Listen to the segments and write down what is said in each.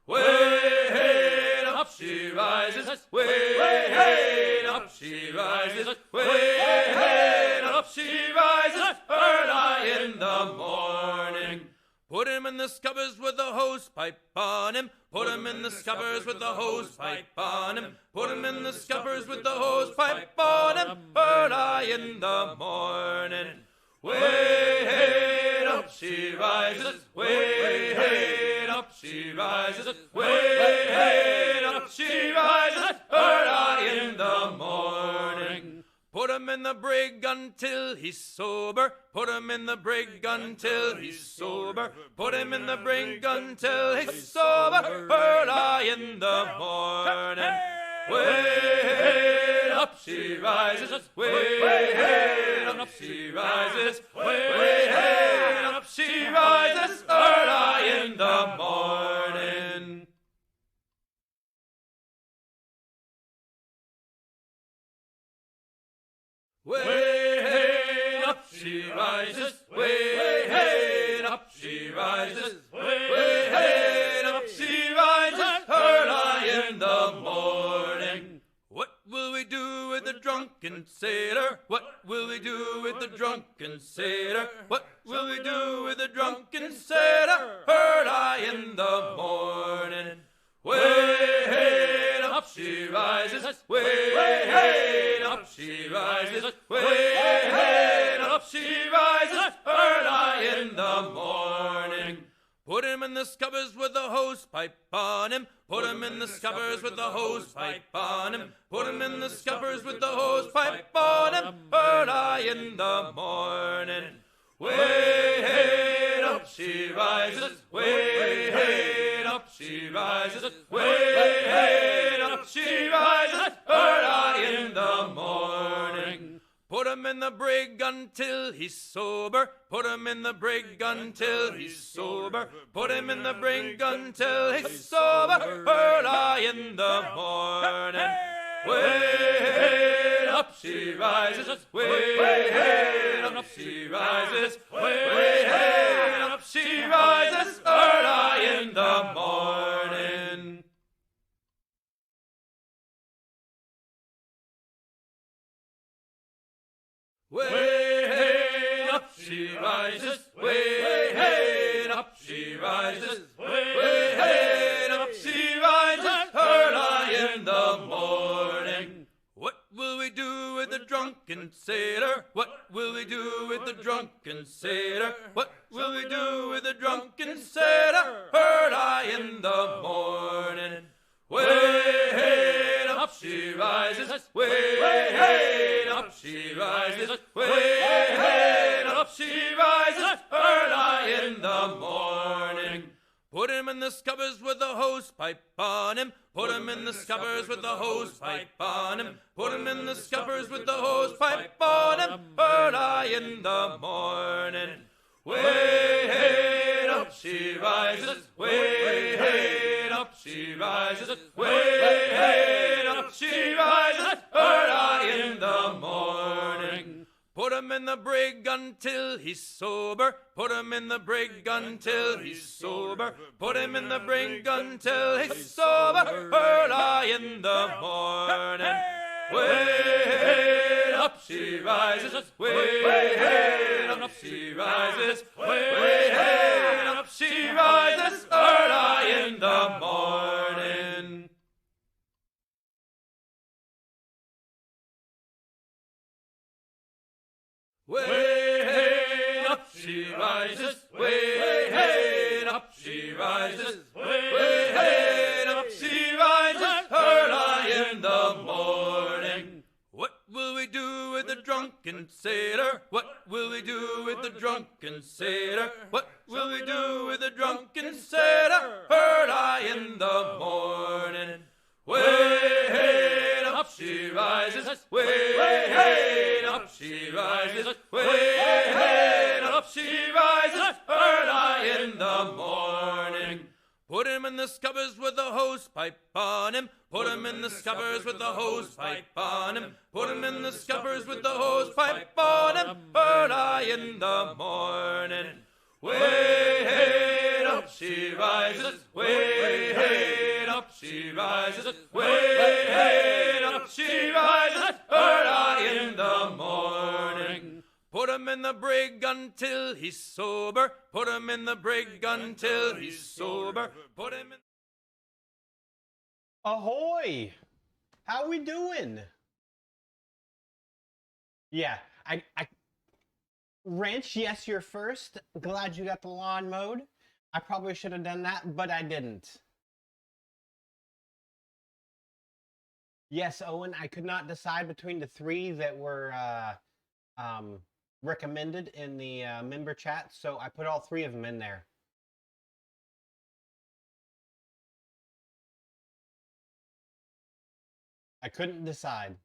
way up she rises, way up she rises, way up she rises, early in the morning. Put him in the scuppers with the hose pipe on him. Put him in the scuppers with the hose pipe on him. Put him in the scuppers with the hose pipe on him. Early in the morning. Way up she rises. Way up she rises. Way up she rises. Early in the morning. Put him in the brig until he's sober. Put him in the brig until he's sober. Put him in the brig until he's sober. Early in the morning. Way up she rises. Way up she rises. Way up she rises. Early in the morning. Way up she rises, way up she rises, way up she rises, early in the morning. What will we do with the drunken sailor? What will we do with the drunken sailor? What will we do with the drunken sailor? Early in the morning. Way up she rises, way up she rises, way up she rises, early in the morning. Put him in the scuppers with the hose pipe on him. Put him in the scuppers with the hose pipe on him. Put him in the scuppers with the hose pipe on him, early in the morning. Way up she rises, way up she rises, way up she rises, early in the morning. Put him in the brig until he's sober. Put him in the brig until he's sober. Put him in the brig until he's sober, early in the morning. Way up she rises, way up she rises, way up she rises, early in the morning. Way up she rises, way up she rises, way up she rises, early in the morning. What will we do with the drunken sailor? What will we do with the drunken sailor? What will we do with the drunken sailor? Early in the morning. Way up she rises, way up she rises, way up she rises, early in the morning. Put him in the scuppers with the hose pipe on him. Put him in the scuppers with the hose pipe on him. Put him in the scuppers with the hose pipe on him, early in the morning. Way up she rises, way up she rises, way up she rises, early in the morning. Put him in the brig until he's sober. Put him in the brig until he's sober. Put him in the brig until he's sober, early in the morning. Way up she rises, way up she rises, way up she rises, early in the morning. Way up she rises, way up she rises, way up she rises, early in the morning. What will we do with the drunken sailor? What will we do with the drunken sailor? What will we do with the drunken sailor? Early in the morning. Way up she rises, way up she rises, way up she rises, early in the morning. Put him in the scuppers with the hose pipe on him. Put him in the scuppers with the hose pipe on him. Put him in the scuppers with the hose pipe on him, early in the morning. Way up she rises, way rises, way, hey, and up she rises, early in the morning. Put him in the brig until he's sober. Put him in the brig until he's sober. Put him in. Ahoy! How we doing? Yeah, Wrench, yes, you're first. Glad you got the lawn mowed. I probably should have done that, but I didn't. Yes, Owen, I could not decide between the three that were recommended in the member chat, so I put all three of them in there. I couldn't decide.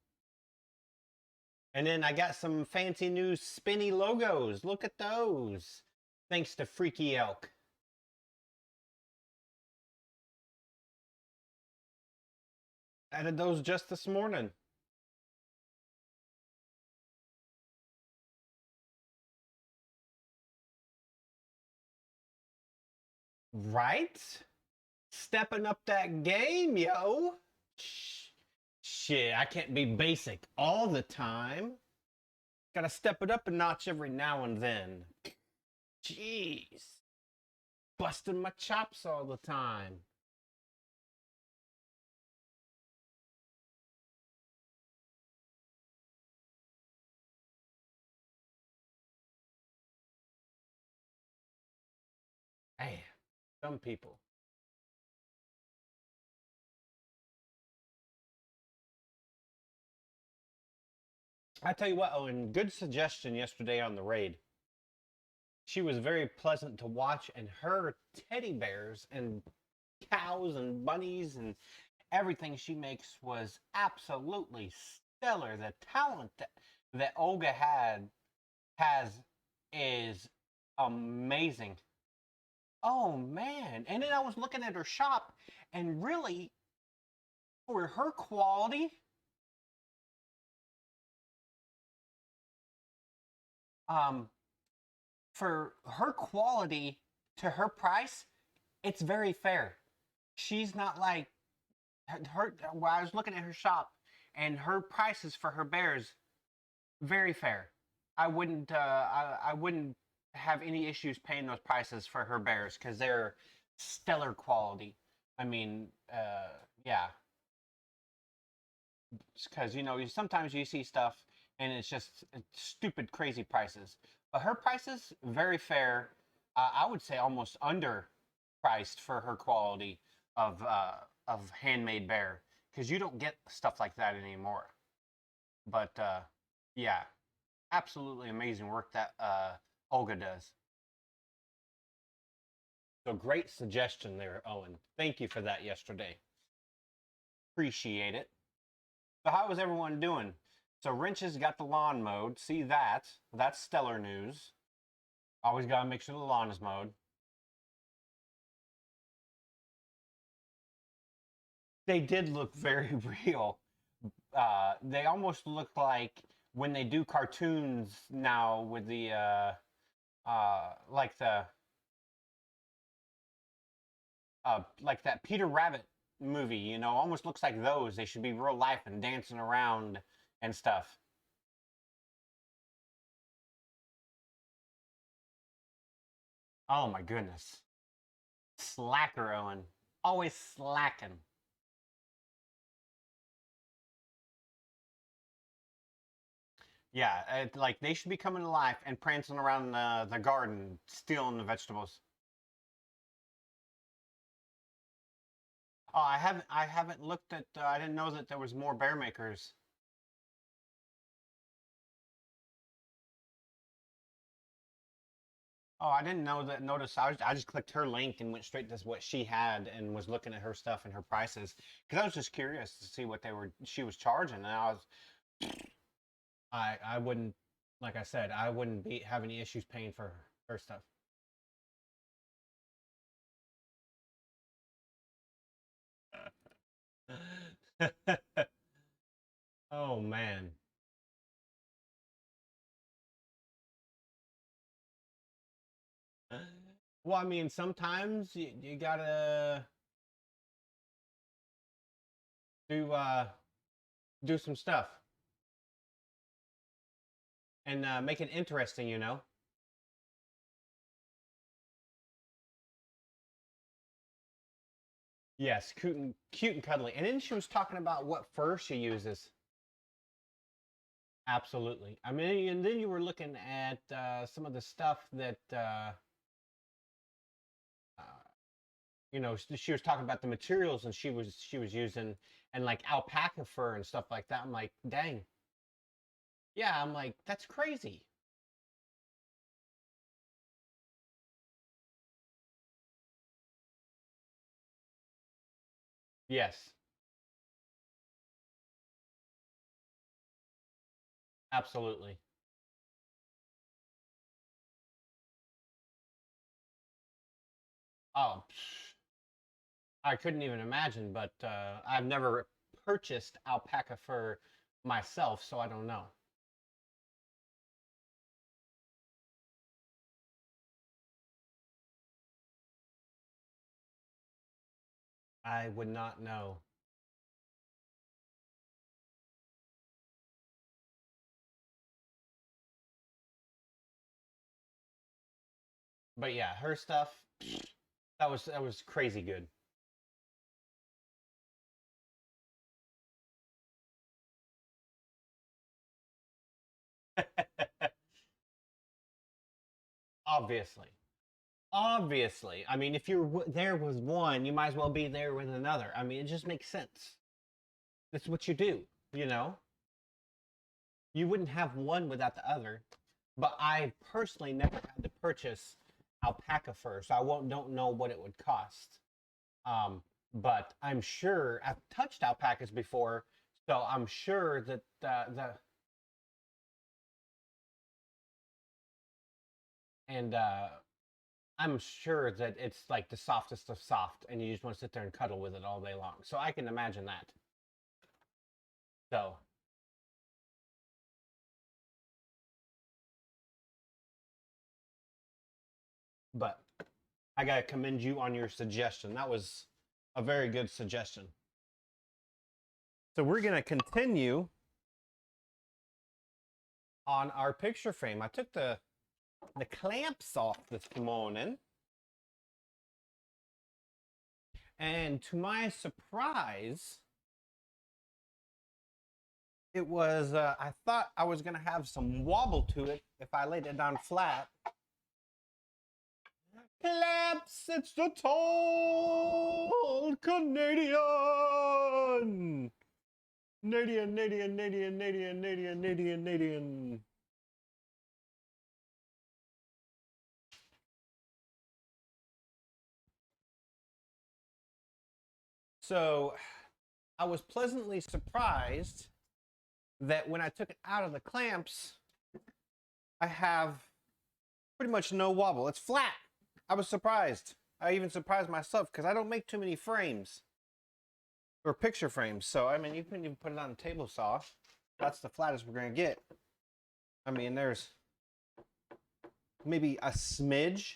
And then I got some fancy new spinny logos. Look at those. Thanks to Freaky Elk. Added those just this morning. Right? Stepping up that game, yo. Shit, I can't be basic all the time. Gotta step it up a notch every now and then. Jeez. Busting my chops all the time. Hey, some people. I tell you what, Owen, good suggestion yesterday on the raid. She was very pleasant to watch, and her teddy bears and cows and bunnies and everything she makes was absolutely stellar. The talent that Olga has is amazing. Oh man. And then I was looking at her shop, and really, for her quality, for her quality to her price, it's very fair. She's not like her. Well, I was looking at her shop, and her prices for her bears very fair. I wouldn't have any issues paying those prices for her bears because they're stellar quality. I mean, yeah, because sometimes you see stuff and it's just stupid, crazy prices. But her prices very fair. I would say almost underpriced for her quality of handmade bear because you don't get stuff like that anymore. But yeah, absolutely amazing work that Olga does. So great suggestion there, Owen. Thank you for that yesterday. Appreciate it. So how was everyone doing? So Wrenches got the lawn mowed. See that? That's stellar news. Always gotta make sure the lawn is mowed. They did look very real. They almost look like when they do cartoons now with the like that Peter Rabbit movie, almost looks like those. They should be real life and dancing around and stuff. Oh my goodness. Slacker, Owen. Always slacking. Yeah, like they should be coming to life and prancing around the garden, stealing the vegetables. Oh, I haven't looked at. I didn't know that there was more bear makers. Oh, I didn't know that. Notice I just clicked her link and went straight to what she had and was looking at her stuff and her prices because I was just curious to see what she was charging, and I wouldn't, like I said, I wouldn't have any issues paying for her stuff. Oh man. Well, I mean, sometimes you gotta. do some stuff and make it interesting, you know. Yes, cute and cuddly. And then she was talking about what fur she uses. Absolutely. I mean, and then you were looking at some of the stuff that uh, you know, she was talking about the materials and she was using, and like alpaca fur and stuff like that. I'm like, dang. Yeah, I'm like, that's crazy. Yes, absolutely. Oh, I couldn't even imagine, but I've never purchased alpaca fur myself, so I don't know. I would not know. But yeah, her stuff, that was crazy good. Obviously. Obviously. I mean, if you're there with one, you might as well be there with another. I mean, it just makes sense. That's what you do, you know? You wouldn't have one without the other. But I personally never had to purchase alpaca fur, so I won't don't know what it would cost. Um, but I'm sure I've touched alpacas before, so I'm sure that the and I'm sure that it's like the softest of soft, and you just want to sit there and cuddle with it all day long. So I can imagine that. So, but I gotta commend you on your suggestion. That was a very good suggestion. So we're gonna continue on our picture frame. I took the clamps off this morning, and to my surprise, it was I thought I was gonna have some wobble to it if I laid it down flat. Clamps, it's the tall Canadian. Canadian, Canadian, Canadian, Canadian, Canadian, Canadian, Canadian. So I was pleasantly surprised that when I took it out of the clamps, I have pretty much no wobble. It's flat. I was surprised. I even surprised myself because I don't make too many frames or picture frames. So, I mean, you can even put it on a table saw. That's the flattest we're going to get. I mean, there's maybe a smidge.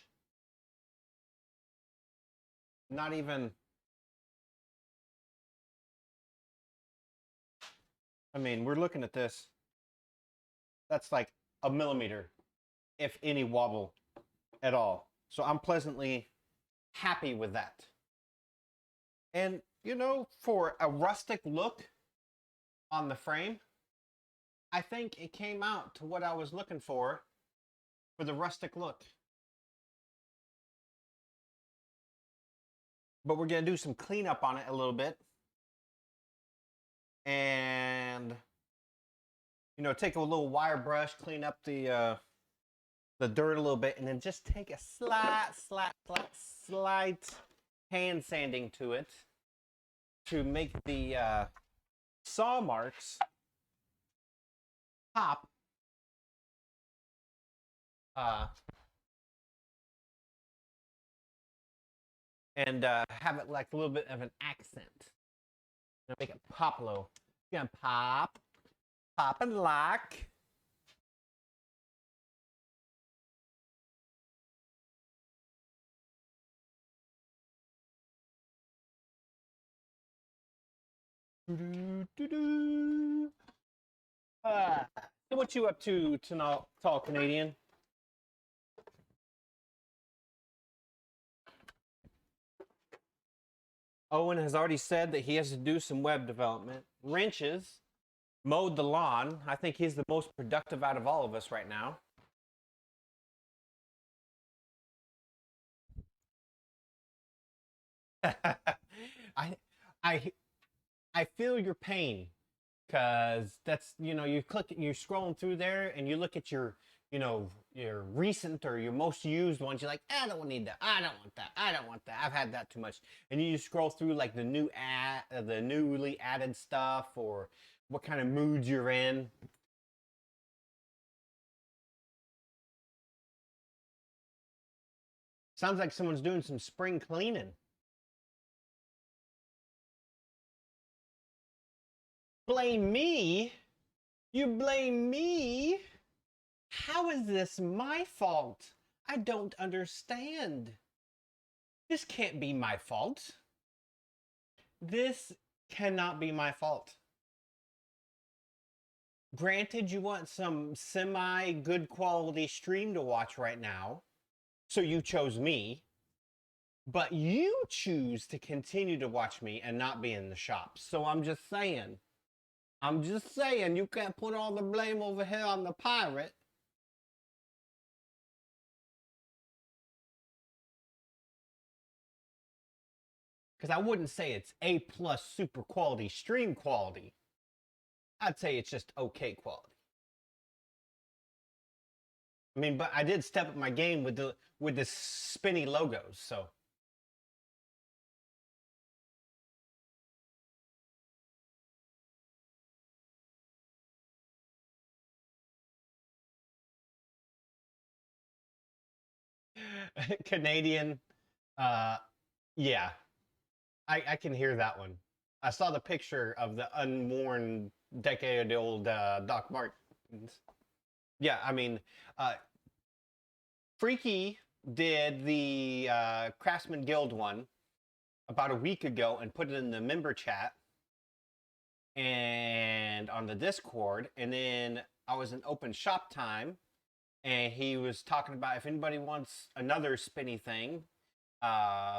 Not even. I mean, we're looking at this. That's like a millimeter, if any wobble at all. So I'm pleasantly happy with that. And, you know, for a rustic look on the frame, I think it came out to what I was looking for the rustic look. But we're going to do some cleanup on it a little bit. And, you know, take a little wire brush, clean up the dirt a little bit, and then just take a slight hand sanding to it to make the saw marks pop. Uh, and have it like a little bit of an accent. Make it pop low. You're gonna pop and lock. Doo-doo-doo-doo. So what you up to tonight, tall Canadian? Owen has already said that he has to do some web development. Wrenches mowed the lawn. I think he's the most productive out of all of us right now. I, I, I feel your pain, because that's, you click, you're scrolling through there and you look at your, your recent or your most used ones. You're like, I don't need that. I don't want that. I don't want that. I've had that too much. And you just scroll through like the newly added stuff, or what kind of moods you're in. Sounds like someone's doing some spring cleaning. Blame me? You blame me? How is this my fault? I don't understand. This can't be my fault. This cannot be my fault. Granted, you want some semi good quality stream to watch right now, so you chose me, but you choose to continue to watch me and not be in the shop. So I'm just saying, you can't put all the blame over here on the pirate. Because I wouldn't say it's A+ super quality stream quality. I'd say it's just okay quality. I mean, but I did step up my game with the spinny logos, so. Canadian, uh, yeah, I can hear that one. I saw the picture of the unworn decade-old Doc Martens. Yeah, I mean, uh, Freaky did the Craftsman Guild one about a week ago and put it in the member chat and on the Discord, and then I was in open shop time, and he was talking about if anybody wants another spinny thing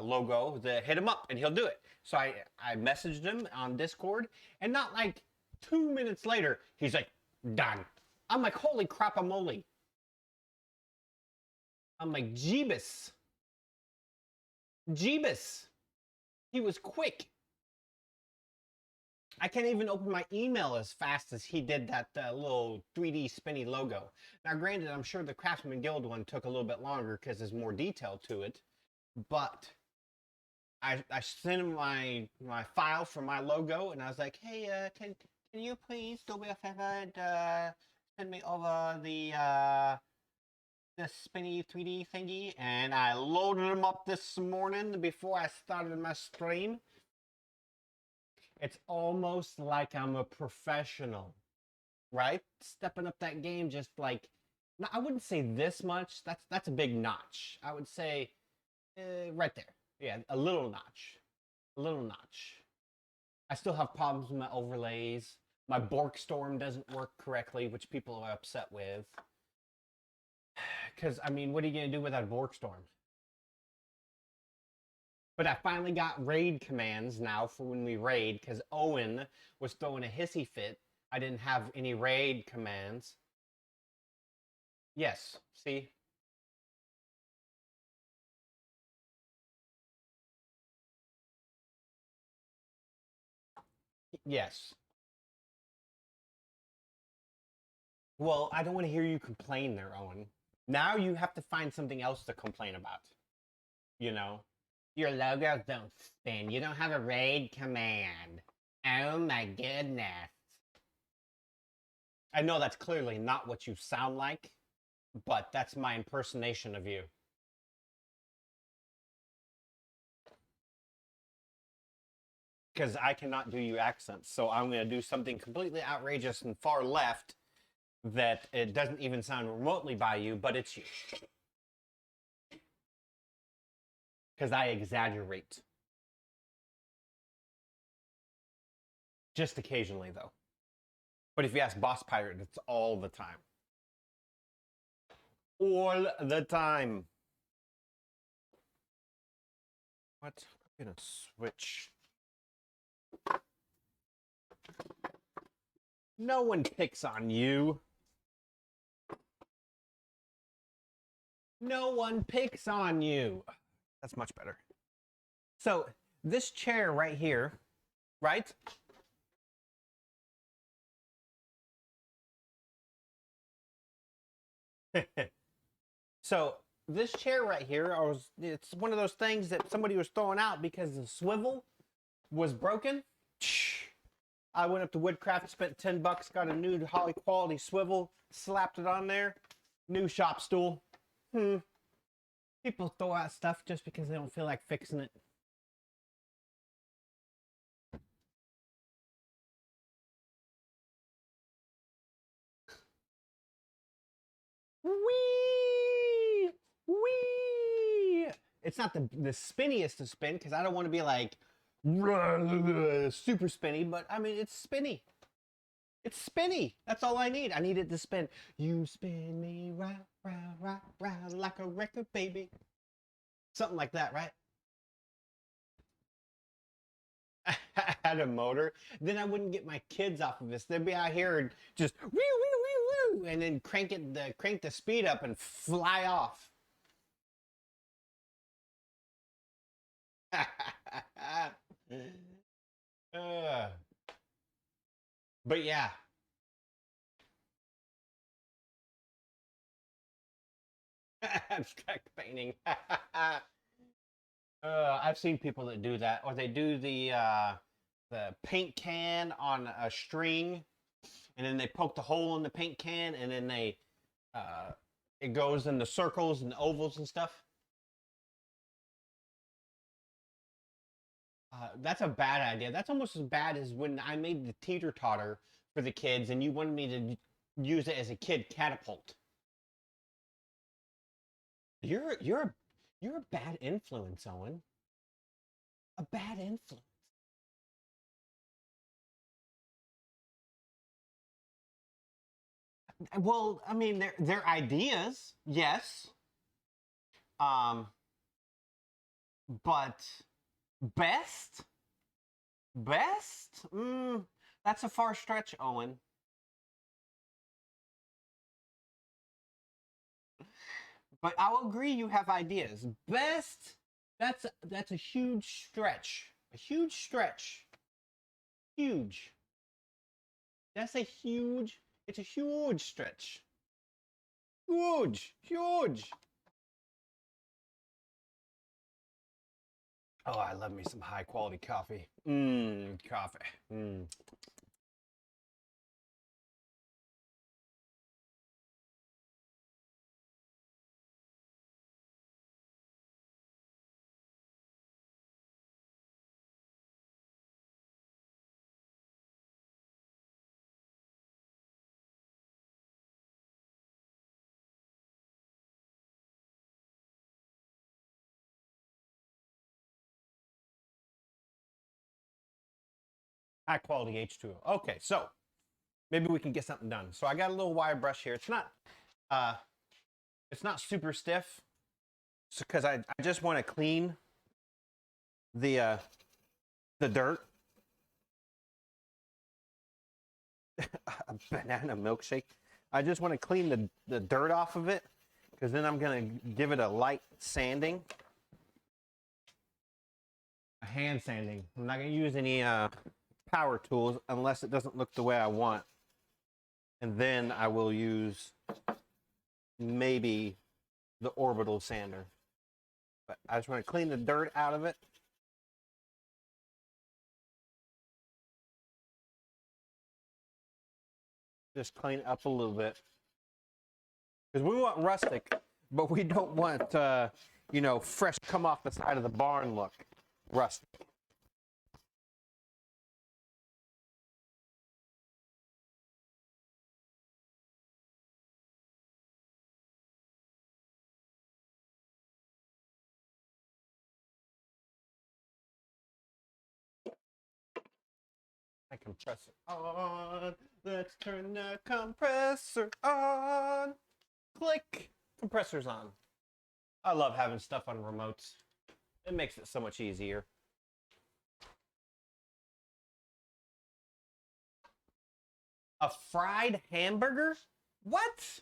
logo, hit him up and he'll do it. So I messaged him on Discord, and not like 2 minutes later, he's like, done. I'm like, holy crap-a-moly. I'm like, Jeebus. Jeebus. He was quick. I can't even open my email as fast as he did that little 3D spinny logo. Now, granted, I'm sure the Craftsman Guild one took a little bit longer because there's more detail to it, but I sent him my file for my logo, and I was like, hey, can you please do me a favor and send me over the spinny 3D thingy? And I loaded him up this morning before I started my stream. It's almost like I'm a professional, right? Stepping up that game, just like, no, I wouldn't say this much. That's a big notch. I would say right there. Yeah, a little notch. A little notch. I still have problems with my overlays. My Bork Storm doesn't work correctly, which people are upset with. Because, I mean, what are you going to do without Bork Storm? But I finally got raid commands now for when we raid, because Owen was throwing a hissy fit. I didn't have any raid commands. Yes, see? Yes. Well, I don't want to hear you complain there, Owen. Now you have to find something else to complain about. You know? Your logos don't spin. You don't have a raid command. Oh my goodness. I know that's clearly not what you sound like, but that's my impersonation of you. Because I cannot do you accents, so I'm going to do something completely outrageous and far left that it doesn't even sound remotely by you, but it's you. Because I exaggerate. Just occasionally, though. But if you ask Boss Pirate, it's all the time. All the time. What? I'm gonna switch. No one picks on you. No one picks on you. That's much better. So this chair right here, right? So this chair right here, it's one of those things that somebody was throwing out because the swivel was broken. I went up to Woodcraft, spent $10, got a new high quality swivel, slapped it on there. New shop stool. People throw out stuff just because they don't feel like fixing it. Wee! Wee! It's not the spinniest to spin because I don't want to be like super spinny, but I mean, it's spinny. It's spinny. That's all I need. I need it to spin. You spin me round, round, round, round like a record, baby. Something like that, right? I had a motor, then I wouldn't get my kids off of this. They'd be out here and just woo, woo, woo, woo, and then crank the speed up and fly off. Uh, but yeah. Abstract painting. I've seen people that do that, or they do the paint can on a string, and then they poke the hole in the paint can, and then they it goes in the circles and ovals and stuff. That's a bad idea. That's almost as bad as when I made the teeter-totter for the kids, and you wanted me to use it as a kid catapult. You're a bad influence, Owen. A bad influence. Well, I mean, they're ideas, yes. Um, but best, best. That's a far stretch, Owen. But I'll agree you have ideas. Best. That's a huge stretch. A huge stretch. Huge. That's a huge. It's a huge stretch. Huge. Huge. Oh, I love me some high quality coffee. Coffee. High quality H2O. Okay, so maybe we can get something done. So I got a little wire brush here. Uh, it's not super stiff, because I just want to clean the dirt. A banana milkshake. I just want to clean the dirt off of it, because then I'm gonna give it a light sanding. A hand sanding. I'm not gonna use any power tools unless it doesn't look the way I want. And then I will use maybe the orbital sander. But I just want to clean the dirt out of it. Just clean it up a little bit. Because we want rustic, but we don't want, fresh come off the side of the barn look. Rustic. my compressor on. Let's turn the compressor on. Click. Compressor's on. I love having stuff on remotes. It makes it so much easier. A fried hamburger? What?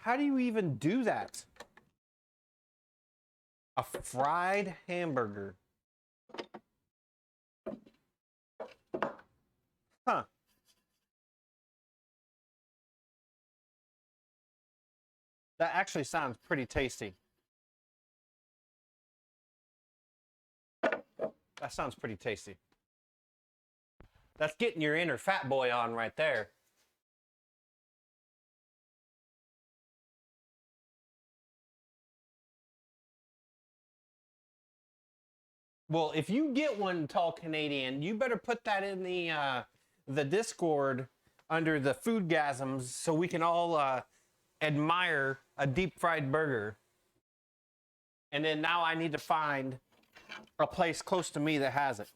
How do you even do that? A fried hamburger. Huh. That actually sounds pretty tasty. That sounds pretty tasty. That's getting your inner fat boy on right there. Well, if you get one, Tall Canadian, you better put that in the Discord under the foodgasms so we can all admire a deep fried burger. And then now I need to find a place close to me that has it.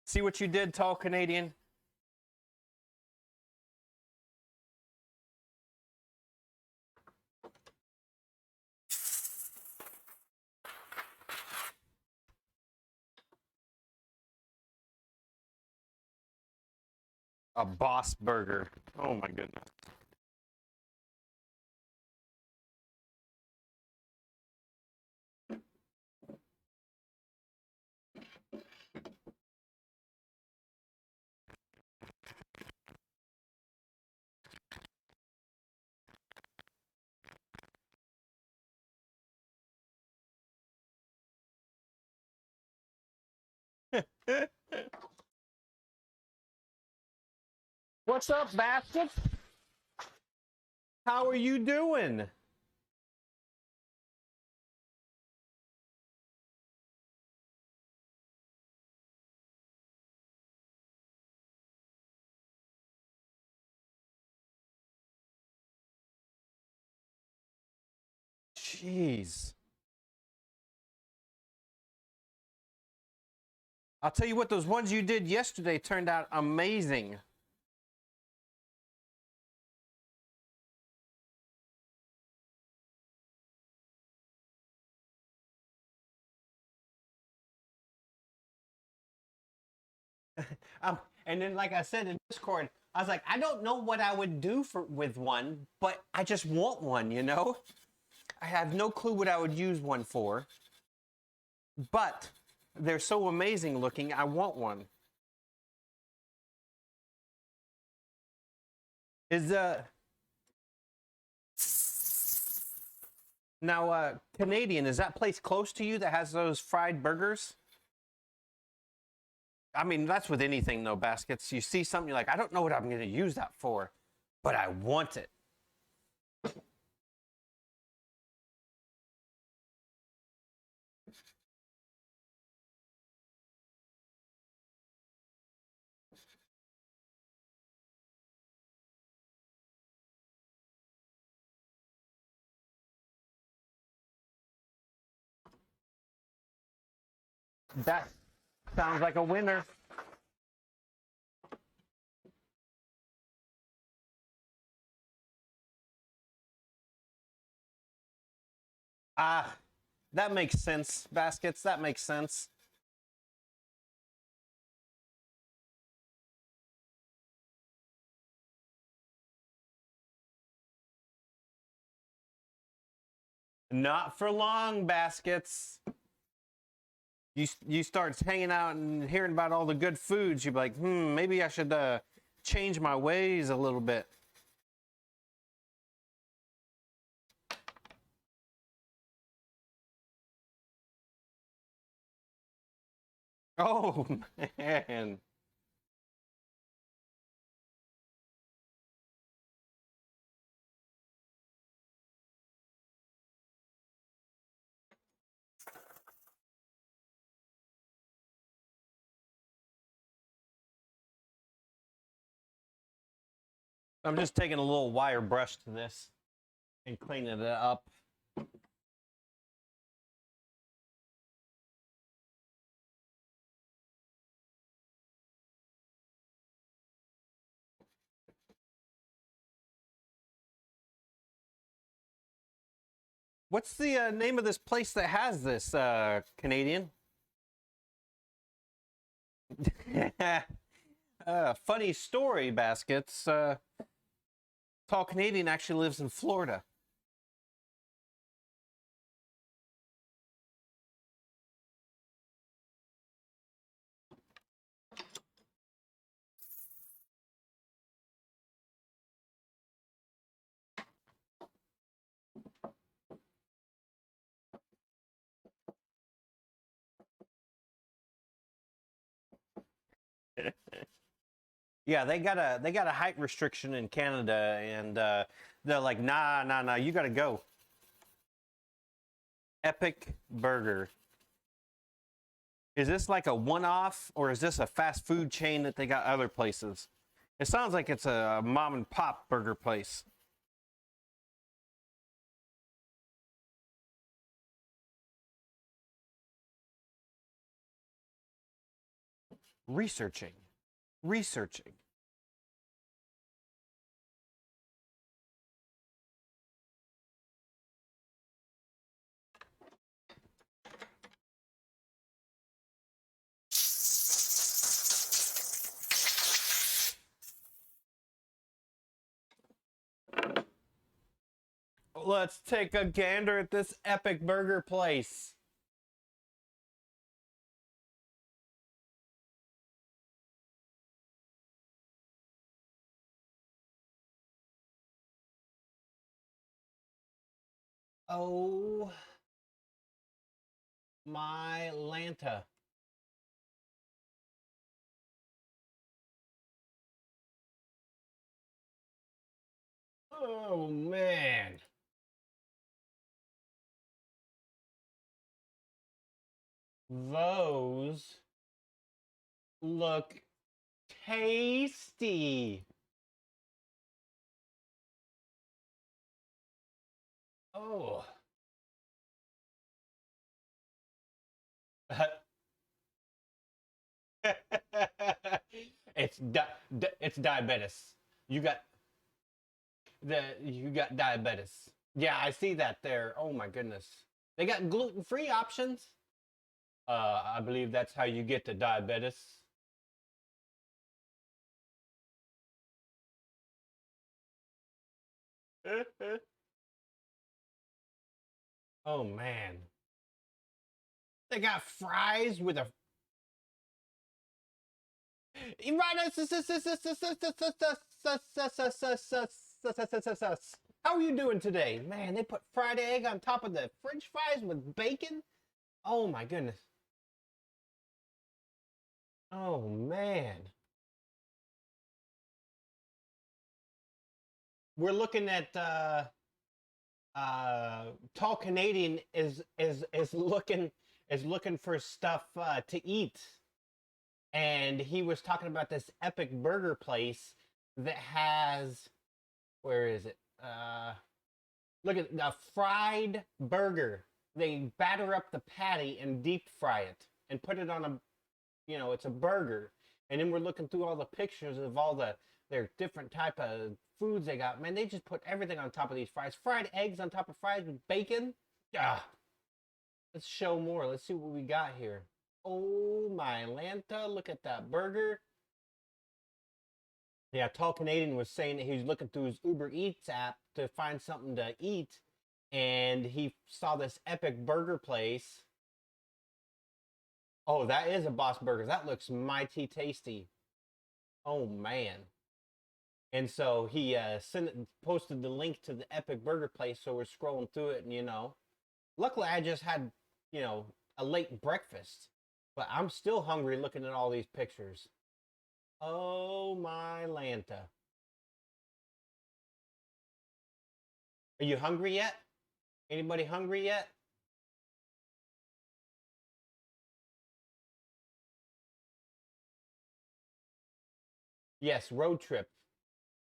See what you did, Tall Canadian? A boss burger. Oh my goodness. What's up, bastard? How are you doing? Jeez. I'll tell you what, those ones you did yesterday turned out amazing. And then, like I said in Discord, I was like, I don't know what I would do with one, but I just want one, you know? I have no clue what I would use one for, but they're so amazing looking, I want one. Is now Canadian, is that place close to you that has those fried burgers? I mean, that's with anything though, baskets. You see something, you're like, I don't know what I'm going to use that for, but I want it. That sounds like a winner. Ah, that makes sense, baskets. That makes sense. Not for long, baskets. You start hanging out and hearing about all the good foods, you'd be like, maybe I should change my ways a little bit. Oh, man. I'm just taking a little wire brush to this and cleaning it up. What's the name of this place that has this, Canadian? Funny story, Baskets. Tall Canadian actually lives in Florida. Yeah, they got a height restriction in Canada, and they're like, nah, you gotta go. Epic Burger. Is this like a one-off, or is this a fast food chain that they got other places? It sounds like it's a mom and pop burger place. Researching. Let's take a gander at this epic burger place. Oh my Lanta. Oh man. Those look tasty. Oh. It's diabetes. You got you got diabetes. Yeah, I see that there. Oh my goodness. They got gluten-free options. I believe that's how you get the diabetes. Oh man. They got fries with a How are you doing today? Man, they put fried egg on top of the French fries with bacon. Oh my goodness. Oh man. We're looking at Tall Canadian is looking for stuff to eat. And he was talking about this epic burger place that has, where is it? Look at the fried burger. They batter up the patty and deep fry it and put it on a, it's a burger. And then we're looking through all the pictures of all their different type of foods they got. Man, they just put everything on top of these fries. Fried eggs on top of fries with bacon. Ah, let's show more. Let's see what we got here. Oh my Lanta, look at that burger. Yeah, Tall Canadian was saying that he was looking through his Uber Eats app to find something to eat, and he saw this epic burger place. Oh, that is a Boss Burgers. That looks mighty tasty. Oh man. And so he posted the link to the epic burger place, so we're scrolling through it, and luckily I just had, a late breakfast, but I'm still hungry looking at all these pictures. Oh my Lanta. Are you hungry yet? Anybody hungry yet? Yes, road trip.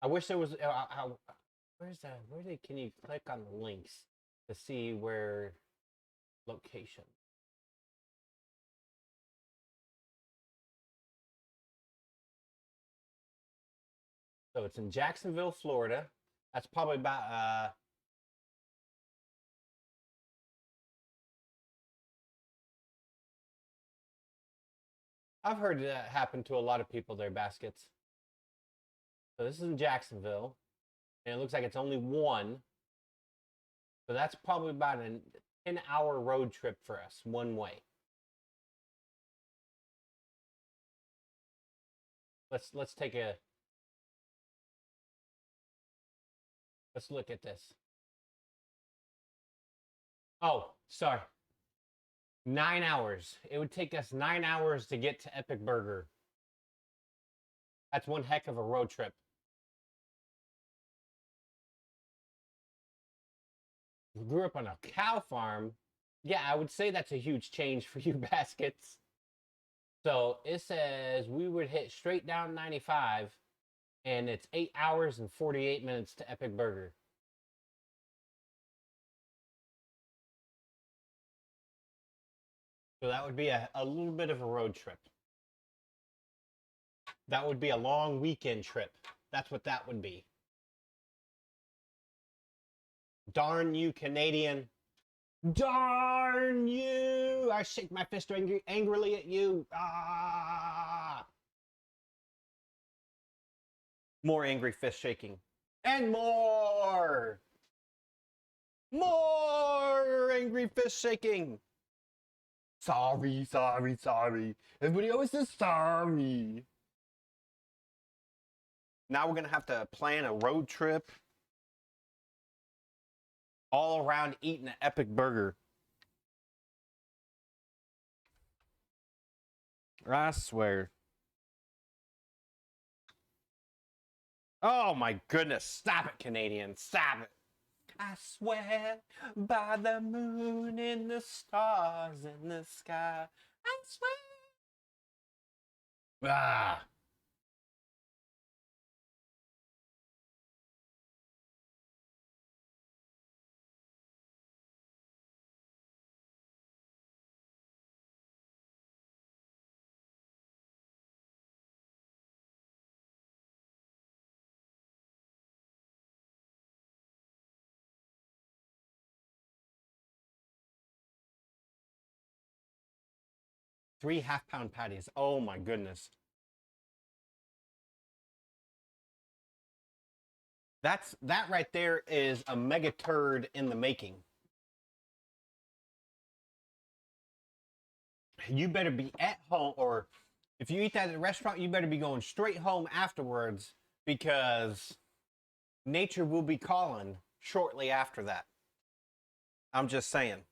I wish there was. Where's that? Can you click on the links to see where location? So it's in Jacksonville, Florida. That's probably about I've heard that happen to a lot of people, their baskets. So this is in Jacksonville, and it looks like it's only one. So that's probably about a 10-hour road trip for us, one way. Let's take a let's look at this. Oh, sorry. 9 hours. It would take us 9 hours to get to Epic Burger. That's one heck of a road trip. We grew up on a cow farm. Yeah, I would say that's a huge change for you baskets. So it says we would hit straight down 95, and it's 8 hours and 48 minutes to Epic Burger. So that would be a little bit of a road trip. That would be a long weekend trip. That's what that would be. Darn you, Canadian. Darn you! I shake my fist angrily at you. Ah! More angry fist shaking. And more! More angry fist shaking. Sorry, sorry, sorry. Everybody always says sorry. Now we're going to have to plan a road trip all around eating an Epic Burger. I swear. Oh my goodness. Stop it, Canadian. Stop it. I swear by the moon and the stars in the sky. I swear. Ah. Three half-pound patties. Oh my goodness. That right there is a mega turd in the making. You better be at home, or if you eat that at a restaurant, you better be going straight home afterwards, because nature will be calling shortly after that. I'm just saying.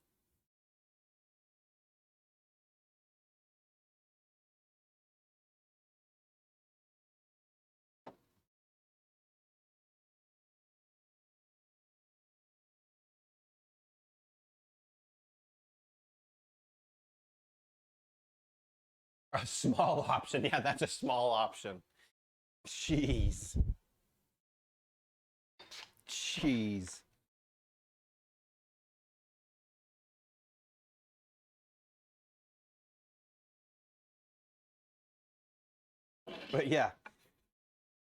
A small option. Yeah, that's a small option. Jeez. Jeez. But yeah,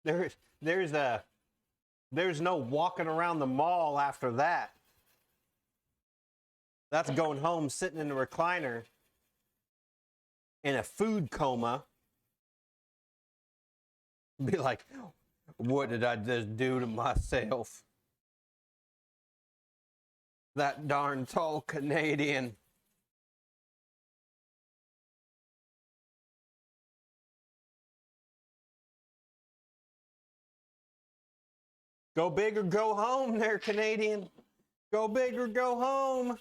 there's there's a there's no walking around the mall after that. That's going home, sitting in the recliner in a food coma. Be like, what did I just do to myself? That darn tall Canadian. Go big or go home there, Canadian. Go big or go home.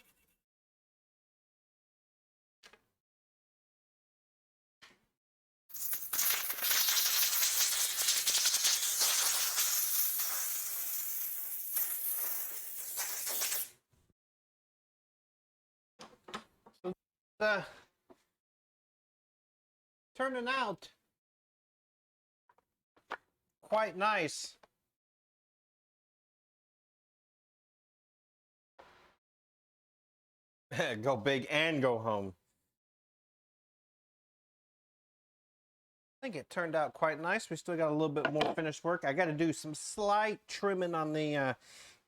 uh, Turning out quite nice. Go big and go home. I think it turned out quite nice. We still got a little bit more finished work. I got to do some slight trimming on the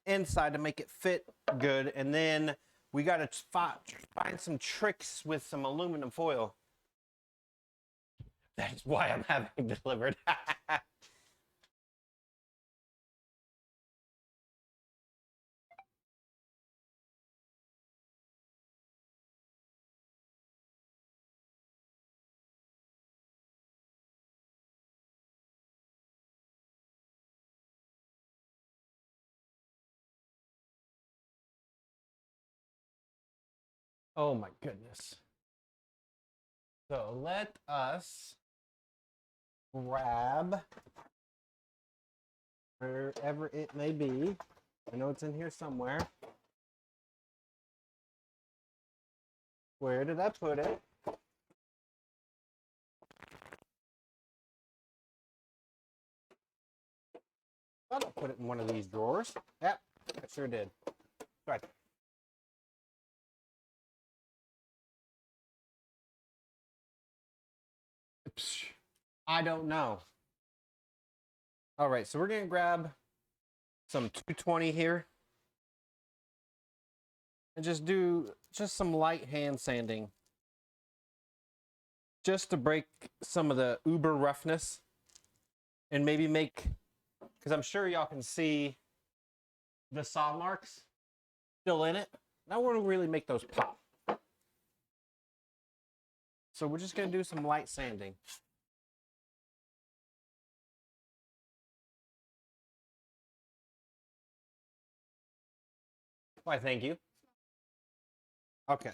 inside to make it fit good. And then we got to find some tricks with some aluminum foil. That's why I'm having it delivered. Oh my goodness. So let us grab wherever it may be. I know it's in here somewhere. Where did I put it? Thought I put it in one of these drawers. Yep, I sure did. Right. I don't know. All right, so we're gonna grab some 220 here and just do some light hand sanding just to break some of the uber roughness and maybe make, because I'm sure y'all can see the saw marks still in it. I want to really make those pop. So we're just gonna do some light sanding. Why, thank you. Okay.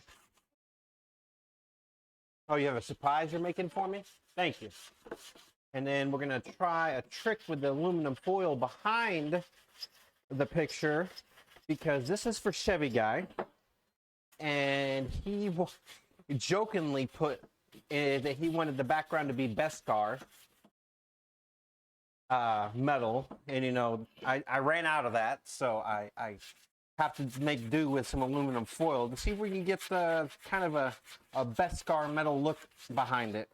Oh, you have a surprise you're making for me? Thank you. And then we're going to try a trick with the aluminum foil behind the picture because this is for Chevy Guy. And he jokingly put that he wanted the background to be Beskar metal. And, you know, I ran out of that, so I have to make do with some aluminum foil to see if we can get the kind of a Beskar metal look behind it.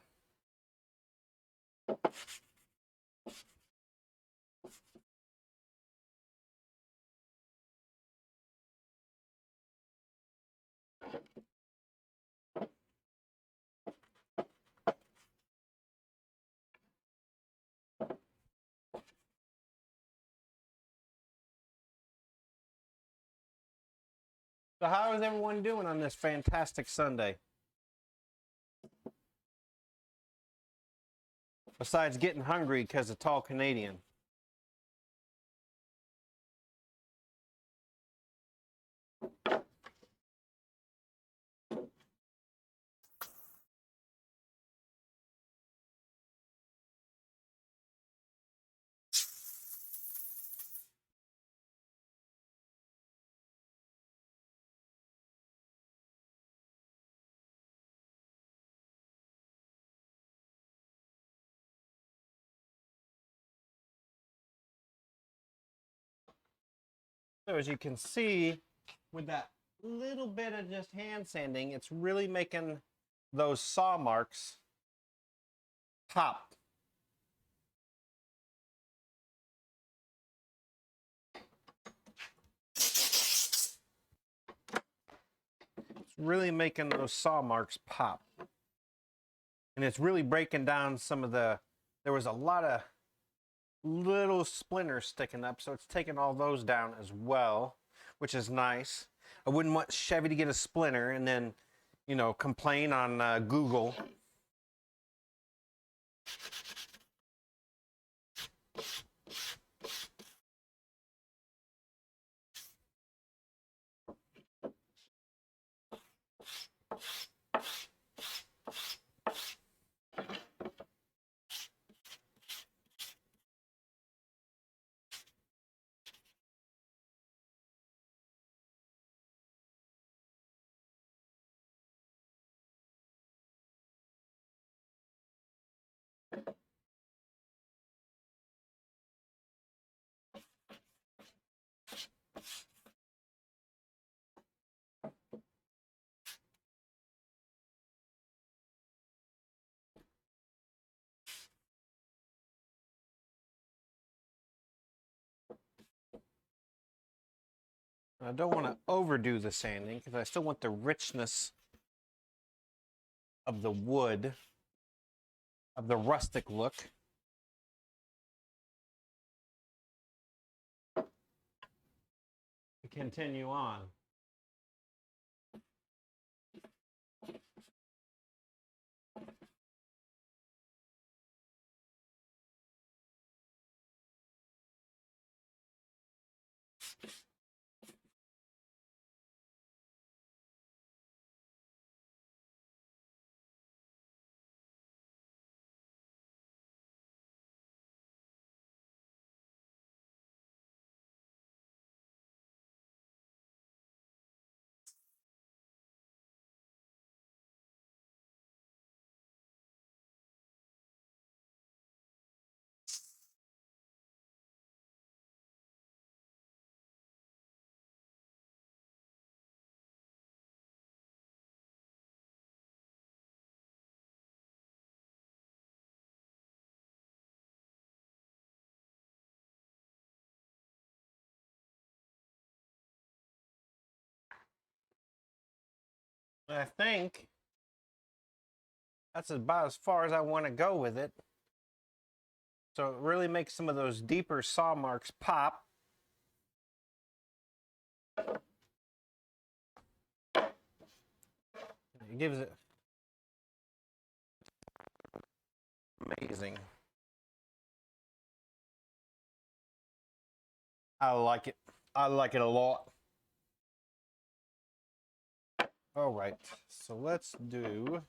So how is everyone doing on this fantastic Sunday? Besides getting hungry because of tall Canadian. So as you can see, with that little bit of just hand sanding, it's really making those saw marks pop. It's really making those saw marks pop. And it's really breaking down some of the, there was a lot of little splinters sticking up, so it's taking all those down as well, which is nice. I wouldn't want Chevy to get a splinter and then, you know, complain on Google. I don't want to overdo the sanding because I still want the richness of the wood, of the rustic look. To continue on. I think that's about as far as I want to go with it. So it really makes some of those deeper saw marks pop. It gives it amazing. I like it. I like it a lot. All right, so let's do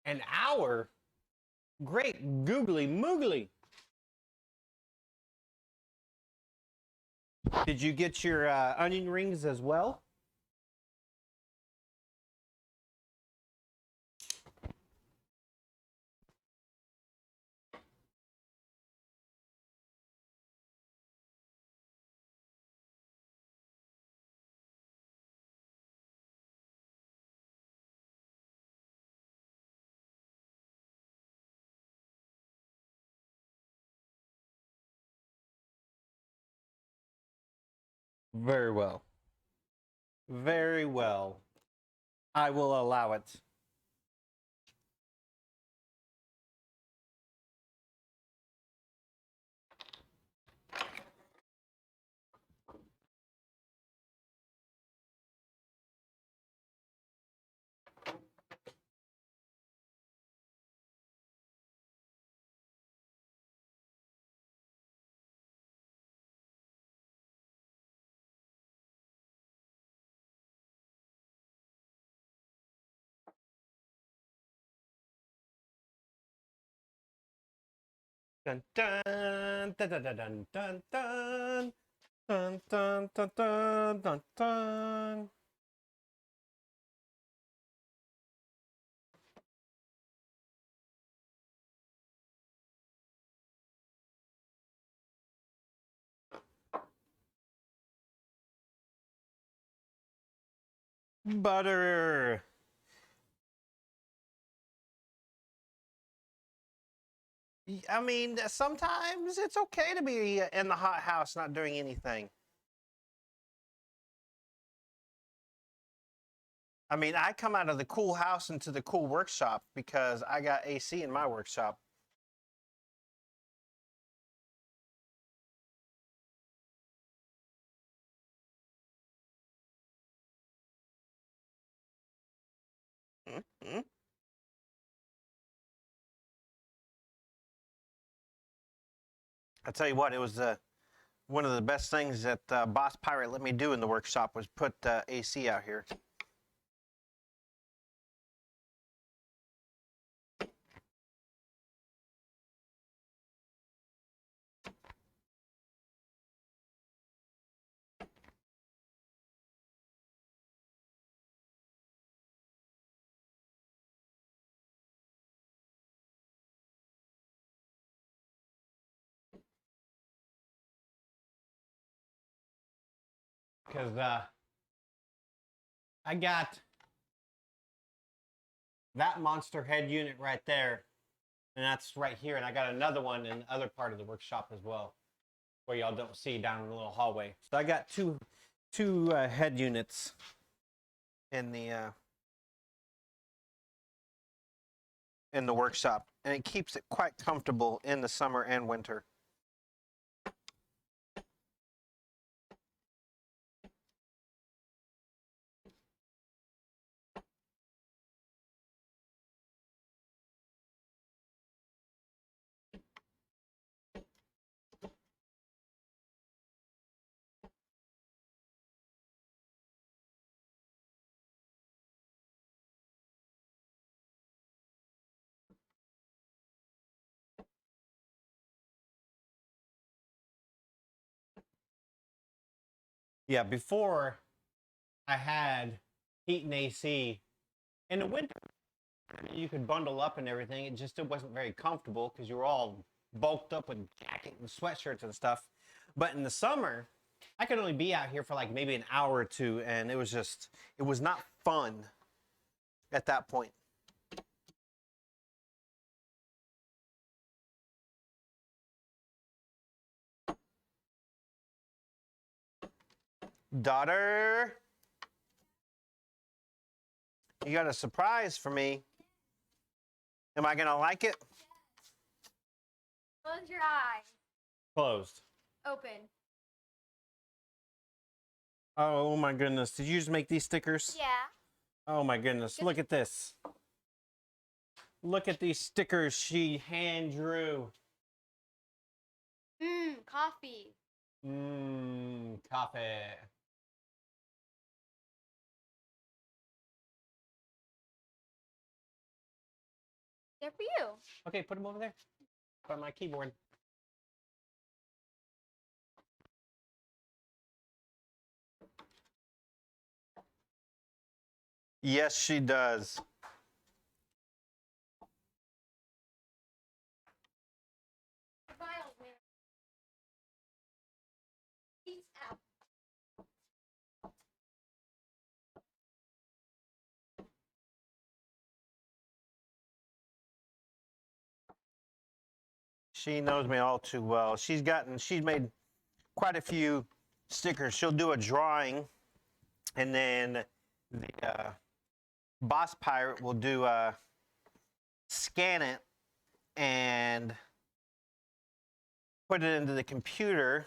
an hour. Great googly moogly. Did you get your onion rings as well? Very well. Very well. I will allow it. Dun dun dun dun dun dun dun dun dun dun dun dun dun dun. Butter. I mean, sometimes it's okay to be in the hot house not doing anything. I mean, I come out of the cool house into the cool workshop because I got AC in my workshop. Mm-hmm. I tell you what, it was one of the best things that Boss Pirate let me do in the workshop was put AC out here. Because I got that monster head unit right there, and that's right here. And I got another one in the other part of the workshop as well, where y'all don't see down in the little hallway. So I got two head units in the workshop, and it keeps it quite comfortable in the summer and winter. Yeah, before I had heat and AC. In the winter, you could bundle up and everything. It wasn't very comfortable because you were all bulked up with jacket and sweatshirts and stuff. But in the summer, I could only be out here for like maybe an hour or two, and it was not fun at that point. Daughter, you got a surprise for me. Am I gonna like it? Close your eyes. Closed. Open. Oh my goodness. Did you just make these stickers? Yeah. Oh my goodness. Look at this. Look at these stickers she hand drew. Coffee. Coffee. They're for you. Okay, put them over there by my keyboard. Yes, she does. Miles, man. Peace out. She knows me all too well. She's made quite a few stickers. She'll do a drawing, and then the boss pirate will do scan it and put it into the computer,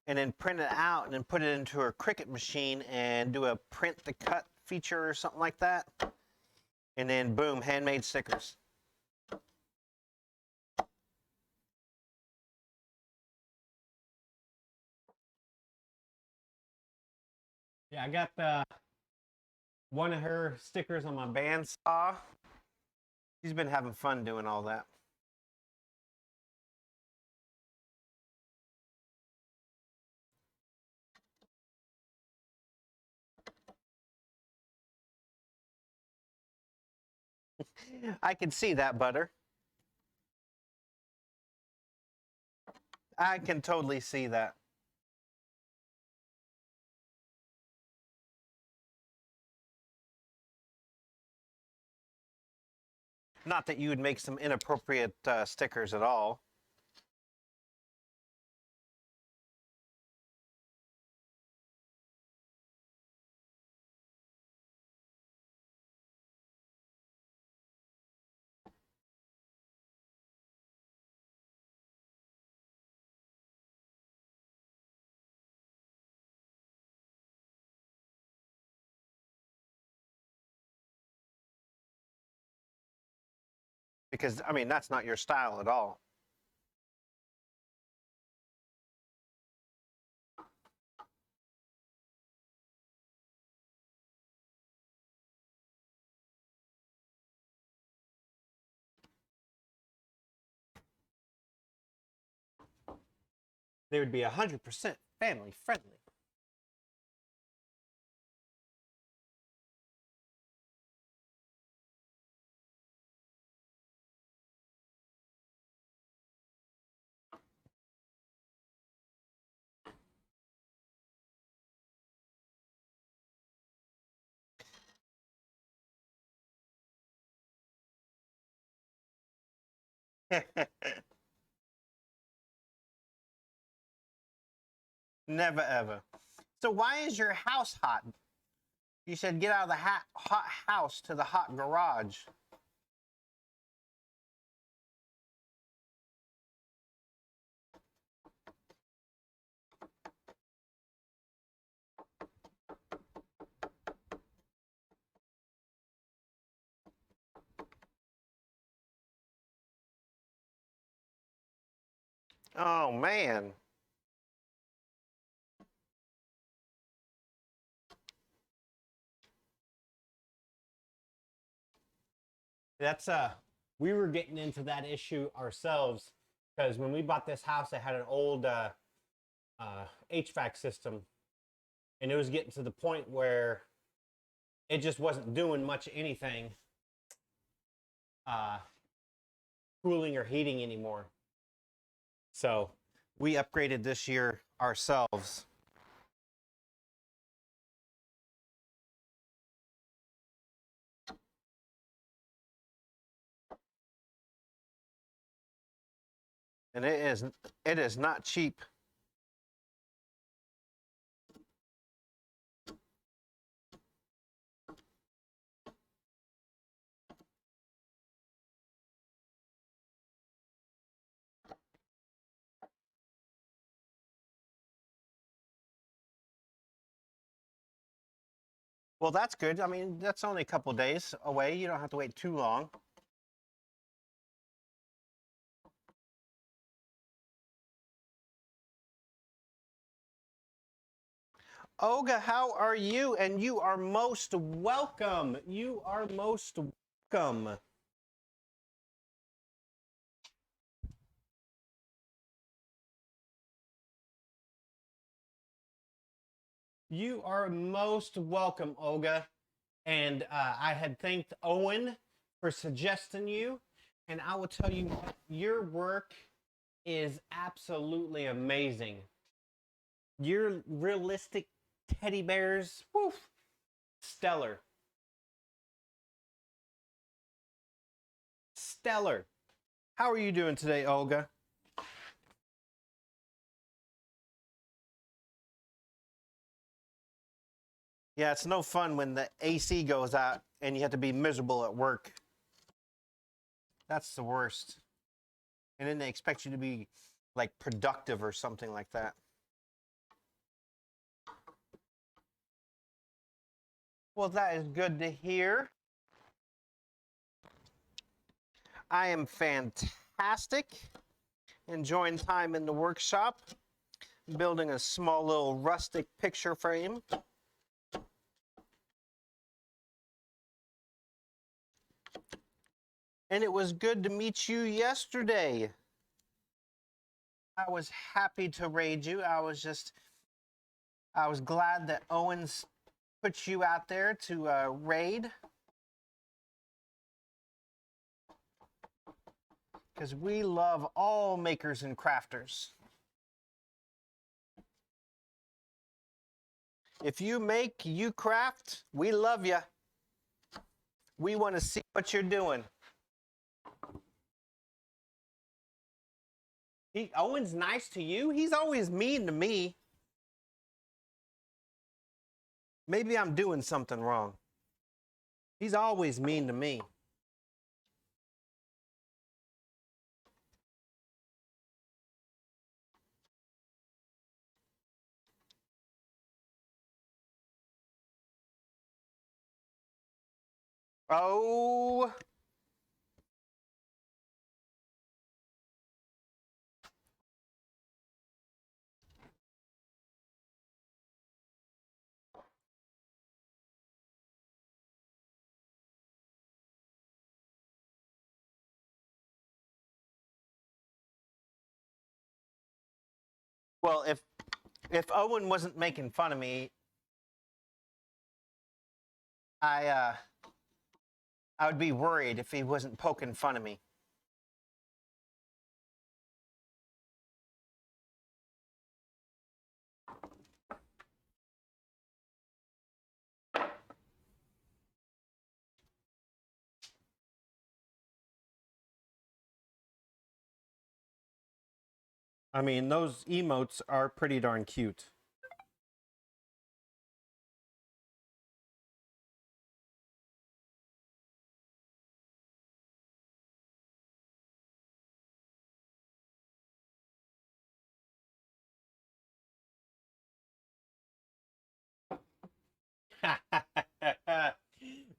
and then print it out, and then put it into her Cricut machine and do a print to cut feature or something like that. And then boom, handmade stickers. Yeah, I got one of her stickers on my bandsaw. She's been having fun doing all that. I can see that, Butter. I can totally see that. Not that you would make some inappropriate stickers at all. Because, I mean, that's not your style at all. They would be 100% family friendly. Never ever. So why is your house hot? You said get out of the hot house to the hot garage. Oh man. That's we were getting into that issue ourselves because when we bought this house, it had an old HVAC system, and it was getting to the point where it just wasn't doing much anything, uh, cooling or heating anymore. So we upgraded this year ourselves. And it is not cheap. Well, that's good. I mean, that's only a couple days away. You don't have to wait too long. Olga, how are you? And you are most welcome. You are most welcome. You are most welcome, Olga. And I had thanked Owen for suggesting you. And I will tell you, your work is absolutely amazing. Your realistic teddy bears, woof, stellar. Stellar. How are you doing today, Olga? Yeah, it's no fun when the AC goes out and you have to be miserable at work. That's the worst. And then they expect you to be like productive or something like that. Well, that is good to hear. I am fantastic. Enjoying time in the workshop, building a small little rustic picture frame. And it was good to meet you yesterday. I was happy to raid you. I was glad that Owens put you out there to raid. Because we love all makers and crafters. If you make, you craft, we love you. We want to see what you're doing. Owen's nice to you? He's always mean to me. Maybe I'm doing something wrong. He's always mean to me. Oh. Well, if Owen wasn't making fun of me, I would be worried if he wasn't poking fun of me. I mean, those emotes are pretty darn cute.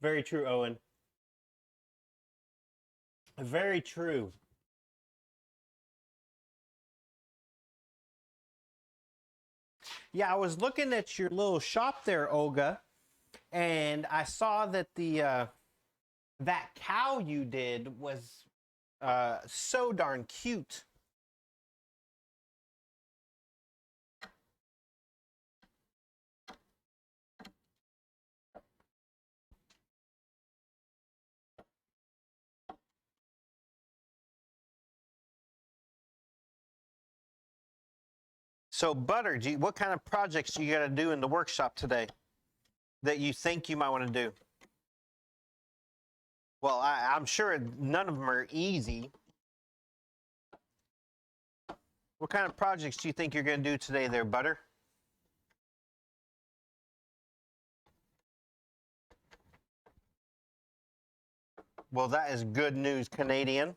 Very true, Owen. Very true. Yeah, I was looking at your little shop there, Olga, and I saw that the that cow you did was so darn cute. So, Butter, what kind of projects do you got to do in the workshop today that you think you might want to do? Well, I'm sure none of them are easy. What kind of projects do you think you're going to do today there, Butter? Well, that is good news, Canadian.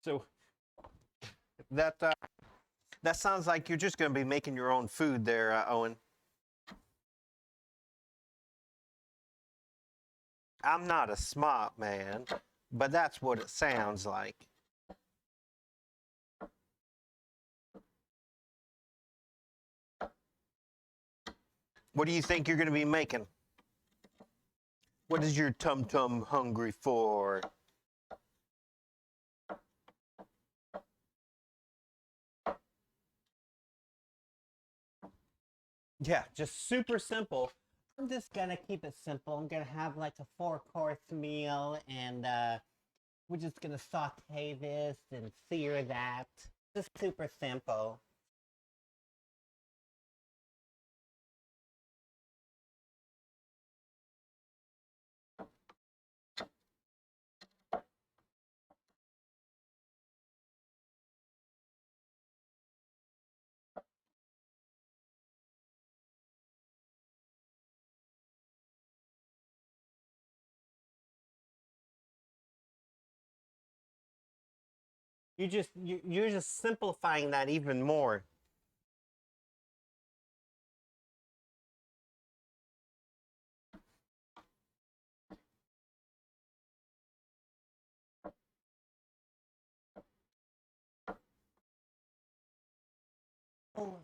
So that sounds like you're just going to be making your own food there, Owen. I'm not a smart man, but that's what it sounds like. What do you think you're going to be making? What is your tum-tum hungry for? Yeah, just super simple. I'm just gonna keep it simple. I'm gonna have like a 4-course meal, and we're just gonna saute this and sear that. Just super simple. You're just simplifying that even more. Oh,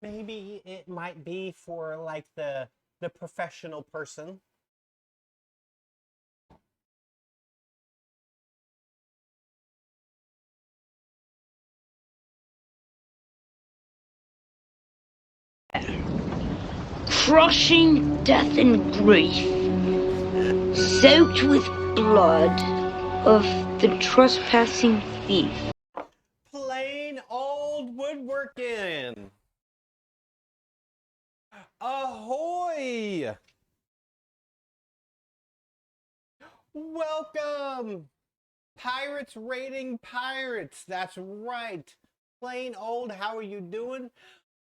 maybe it might be for like the professional person. Crushing death and grief, soaked with blood of the trespassing thief. Plain old woodworking. Ahoy! Welcome! Pirates raiding pirates. That's right. Plain old, how are you doing?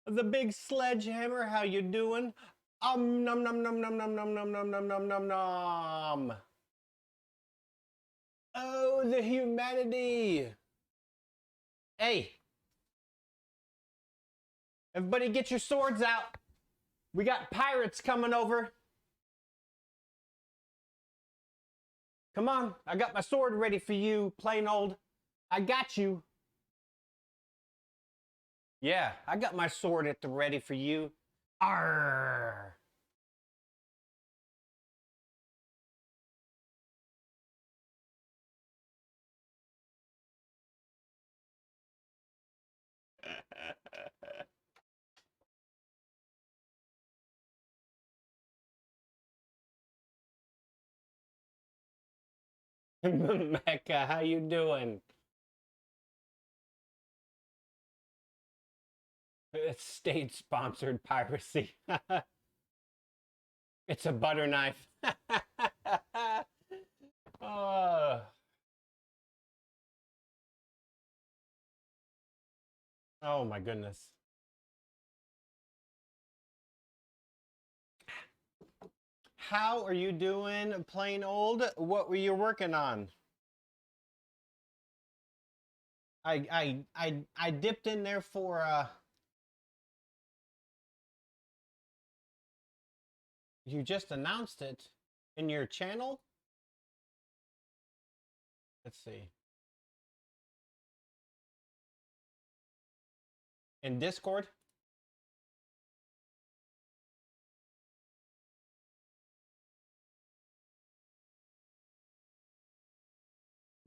The big sledgehammer, how you doing? Nom nom nom nom nom nom nom nom nom nom nom nom. Oh, the humanity. Hey. Everybody get your swords out. We got pirates coming over. Come on, I got my sword ready for you, plain old. I got you. Yeah, I got my sword at the ready for you. Arr! Mecca, how you doing? It's state-sponsored piracy. It's a butter knife. Oh. Oh my goodness. How are you doing, plain old? What were you working on? I dipped in there for you just announced it in your channel? Let's see. In Discord?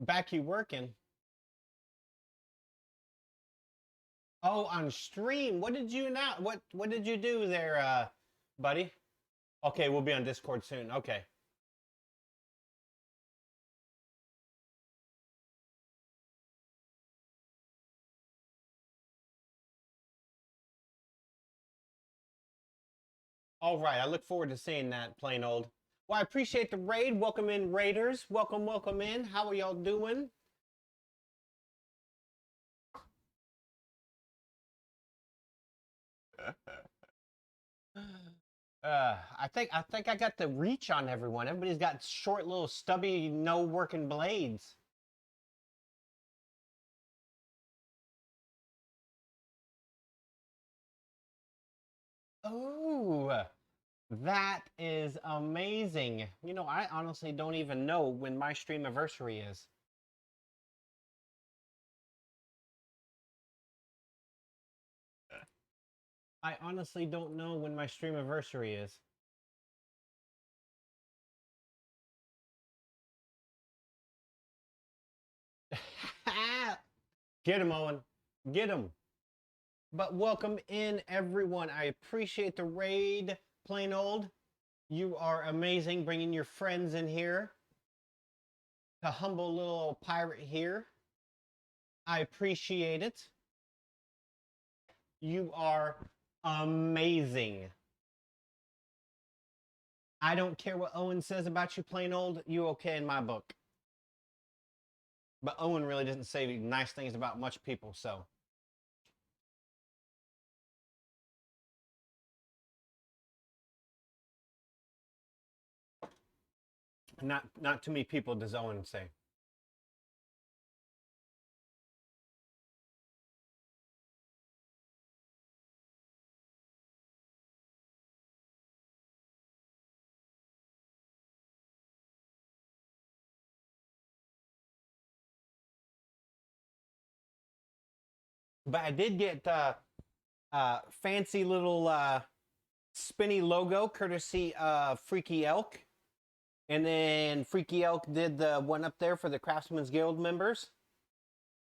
Back you working? Oh, on stream. What did you now? What did you do there, buddy? Okay, we'll be on Discord soon. Okay. All right. I look forward to seeing that, plain old. Well, I appreciate the raid. Welcome in, raiders. Welcome, welcome in. How are y'all doing? I think I got the reach on everyone. Everybody's got short, little, stubby, no working blades. Oh, that is amazing. You know, I honestly don't even know when my stream anniversary is. I honestly don't know when my stream anniversary is. Get him, Owen. Get him. But welcome in, everyone. I appreciate the raid, plain old. You are amazing, bringing your friends in here. The humble little pirate here. I appreciate it. You are amazing. I don't care what Owen says about you, plain old. You okay in my book. But Owen really doesn't say nice things about much people, so. Not too many people does Owen say. But I did get fancy little spinny logo courtesy of Freaky Elk. And then Freaky Elk did the one up there for the Craftsman's Guild members.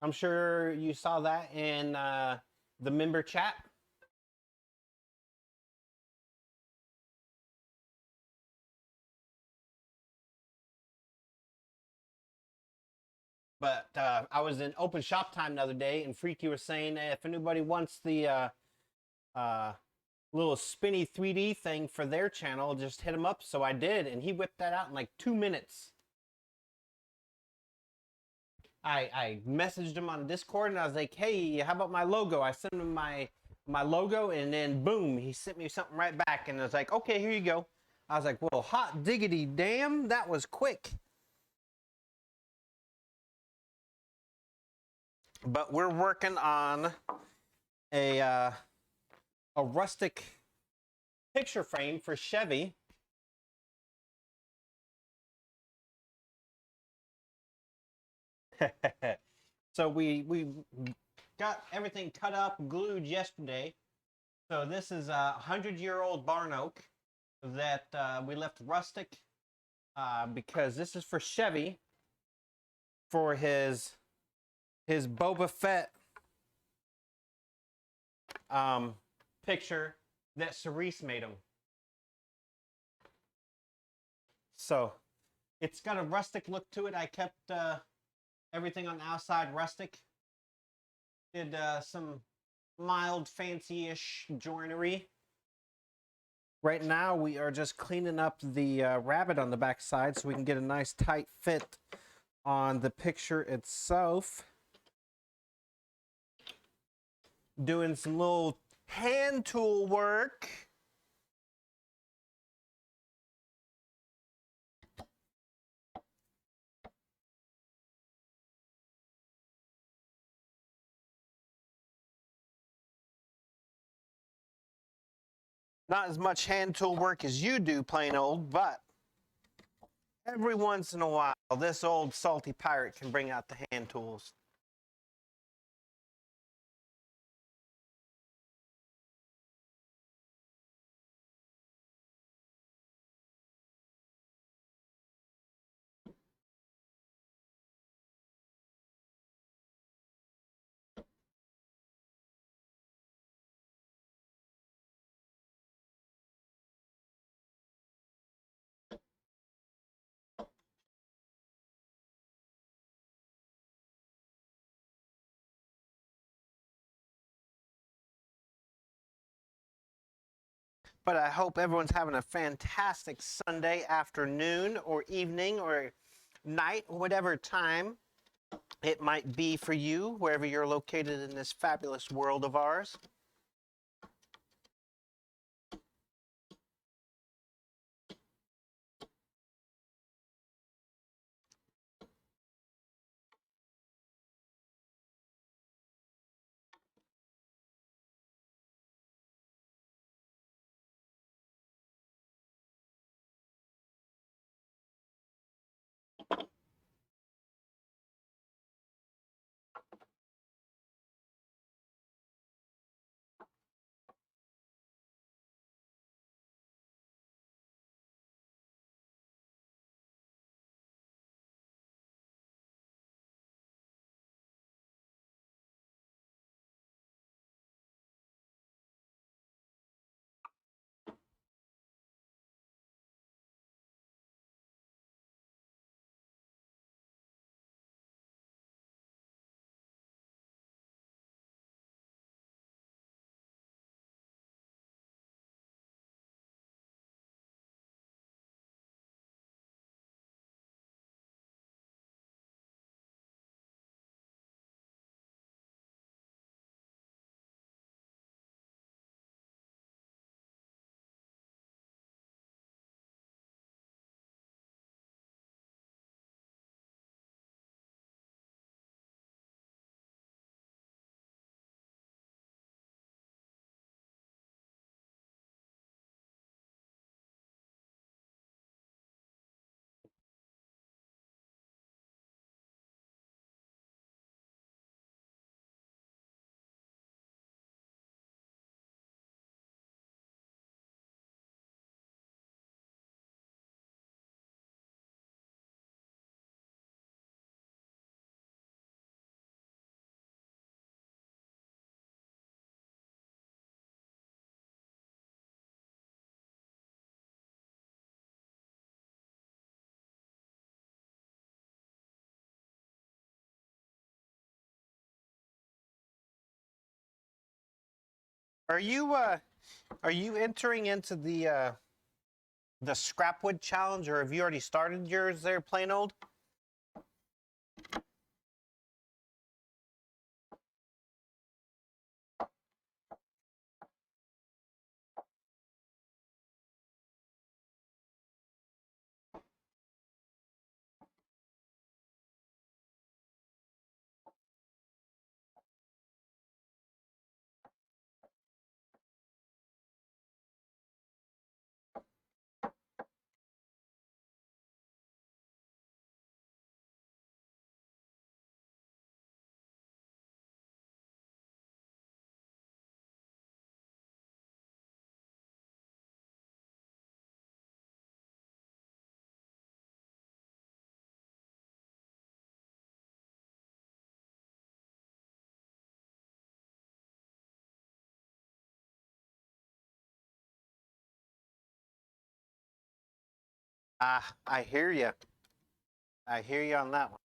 I'm sure you saw that in the member chat. But I was in open shop time the other day, and Freaky was saying if anybody wants the little spinny 3D thing for their channel, just hit him up. So I did, and he whipped that out in like 2 minutes. I messaged him on Discord, and I was like, hey, how about my logo? I sent him my logo, and then boom, he sent me something right back, and I was like, okay, here you go. I was like, well, hot diggity damn, that was quick. But we're working on a rustic picture frame for Chevy. So we got everything cut up, glued yesterday. So this is a 100-year-old barn oak that we left rustic because this is for Chevy for his Boba Fett picture that Cerise made him. So it's got a rustic look to it. I kept everything on the outside rustic. Did some mild fancy-ish joinery. Right now we are just cleaning up the rabbit on the back side so we can get a nice tight fit on the picture itself. Doing some little hand tool work. Not as much hand tool work as you do, plain old, but every once in a while, this old salty pirate can bring out the hand tools. But I hope everyone's having a fantastic Sunday afternoon or evening or night, whatever time it might be for you, wherever you're located in this fabulous world of ours. Are you entering into the scrapwood challenge, or have you already started yours there, plain old? I hear you. I hear you on that one.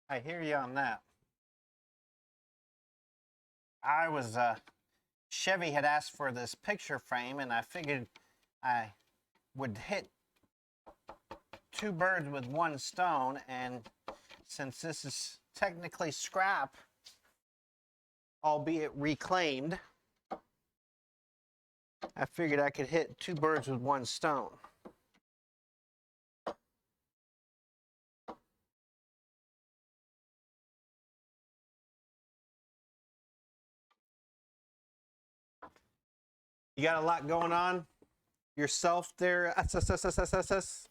I hear you on that. I was, Chevy had asked for this picture frame, and I figured I would hit two birds with one stone, and since this is technically scrap, albeit reclaimed, I figured I could hit two birds with one stone. You got a lot going on yourself there, SSSSSSS?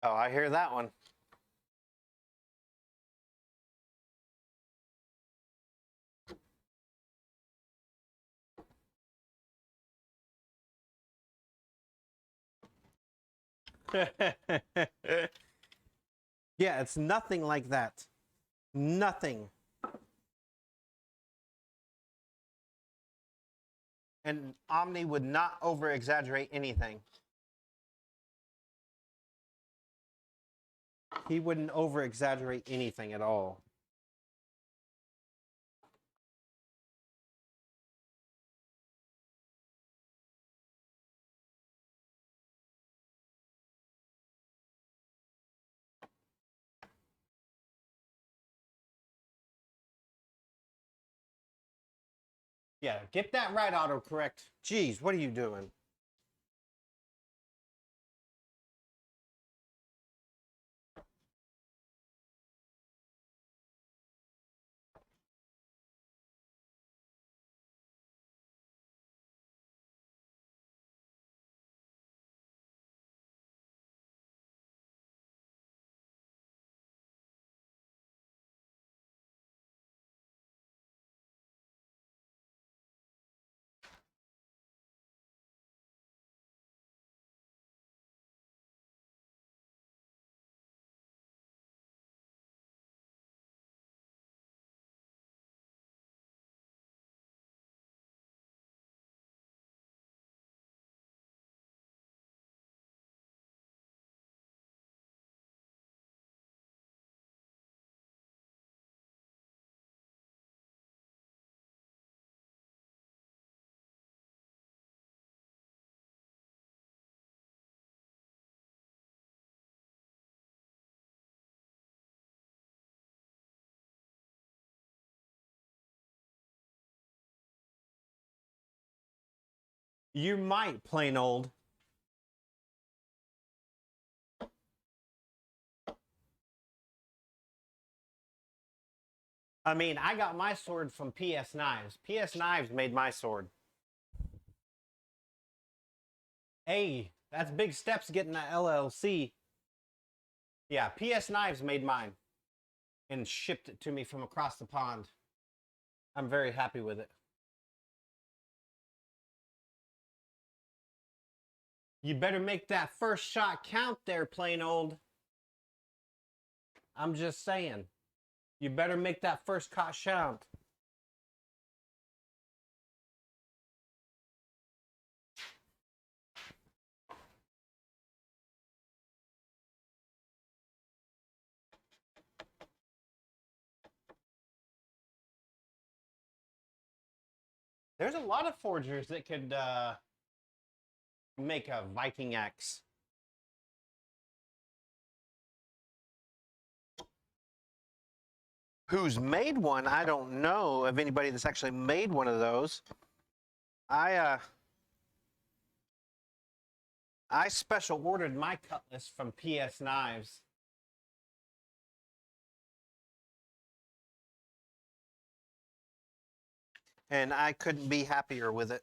Oh, I hear that one. Yeah, it's nothing like that. Nothing. And Omni would not over exaggerate anything. He wouldn't over exaggerate anything at all. Yeah, get that right, autocorrect. Jeez, what are you doing? You might, plain old. I mean, I got my sword from PS Knives. PS Knives made my sword. Hey, that's big steps getting that LLC. Yeah, PS Knives made mine and shipped it to me from across the pond. I'm very happy with it. You better make that first shot count there, plain old. I'm just saying. You better make that first shot count. There's a lot of forgers that could make a Viking axe. Who's made one? I don't know of anybody that's actually made one of those. I special ordered my cutlass from PS Knives. And I couldn't be happier with it.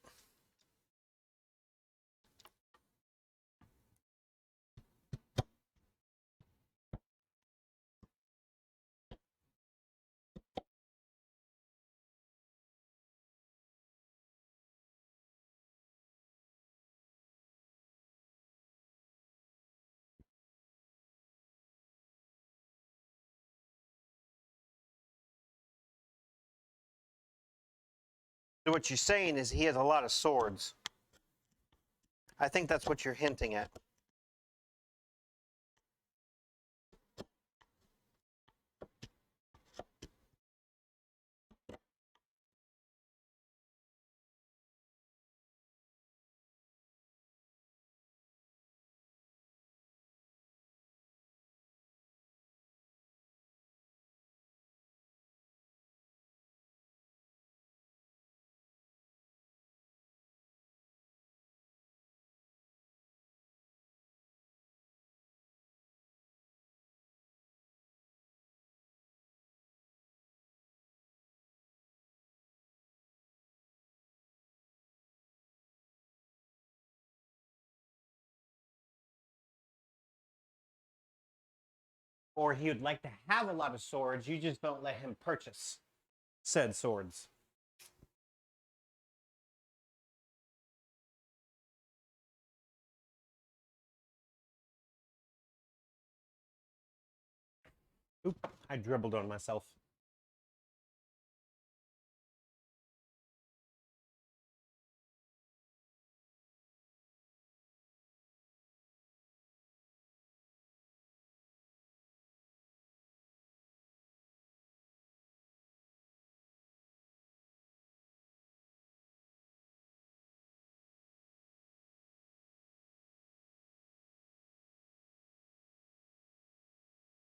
So what you're saying is he has a lot of swords. I think that's what you're hinting at. Or he would like to have a lot of swords, you just don't let him purchase said swords. Oop, I dribbled on myself.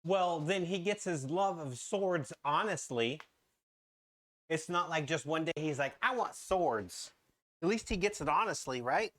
Well, then he gets his love of swords honestly. It's not like just one day he's like, I want swords. At least he gets it honestly, right?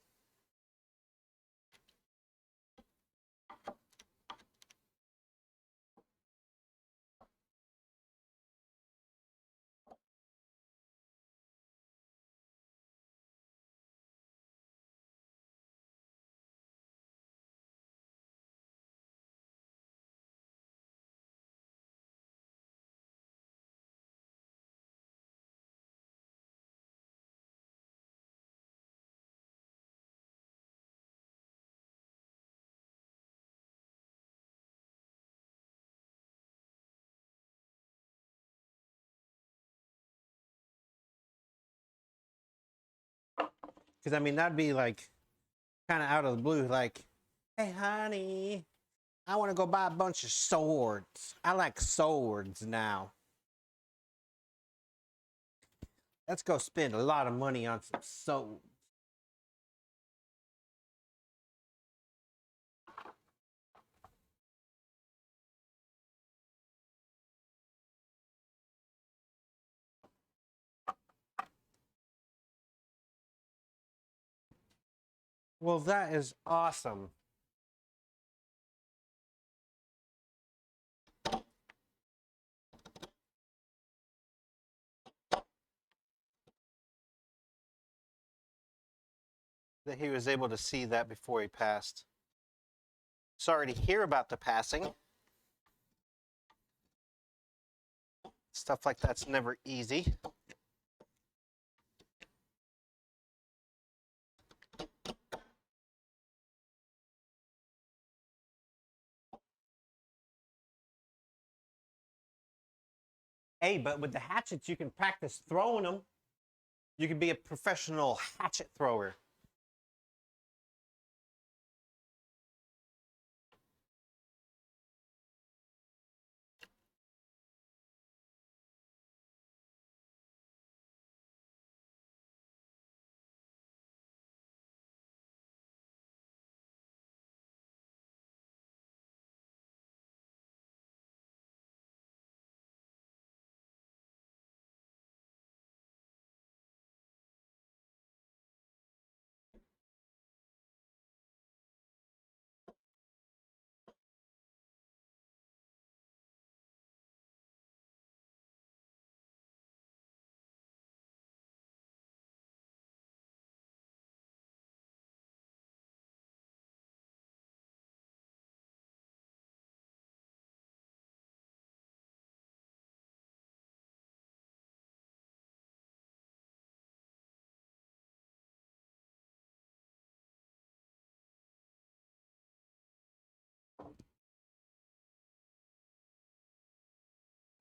Because, I mean, that'd be like kind of out of the blue, like, hey, honey, I want to go buy a bunch of swords. I like swords now. Let's go spend a lot of money on some swords. Well, that is awesome. That he was able to see that before he passed. Sorry to hear about the passing. Stuff like that's never easy. Hey, but with the hatchets, you can practice throwing them. You can be a professional hatchet thrower.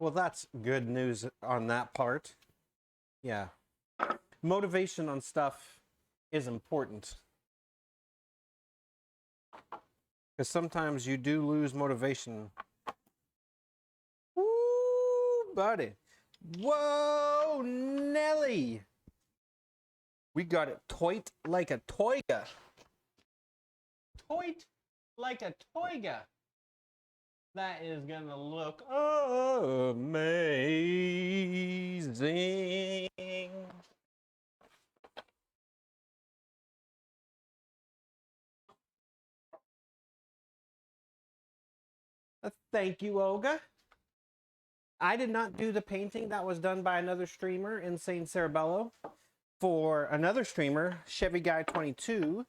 Well, that's good news on that part. Yeah. motivation on stuff is important. Because sometimes you do lose motivation. Woo, buddy. Whoa, Nelly. We got it toit like a toiga. Toit like a toiga. That is gonna look amazing. Thank you, Olga. I did not do the painting. That was done by another streamer, Insane Cerebello, for another streamer, Chevy Guy 22.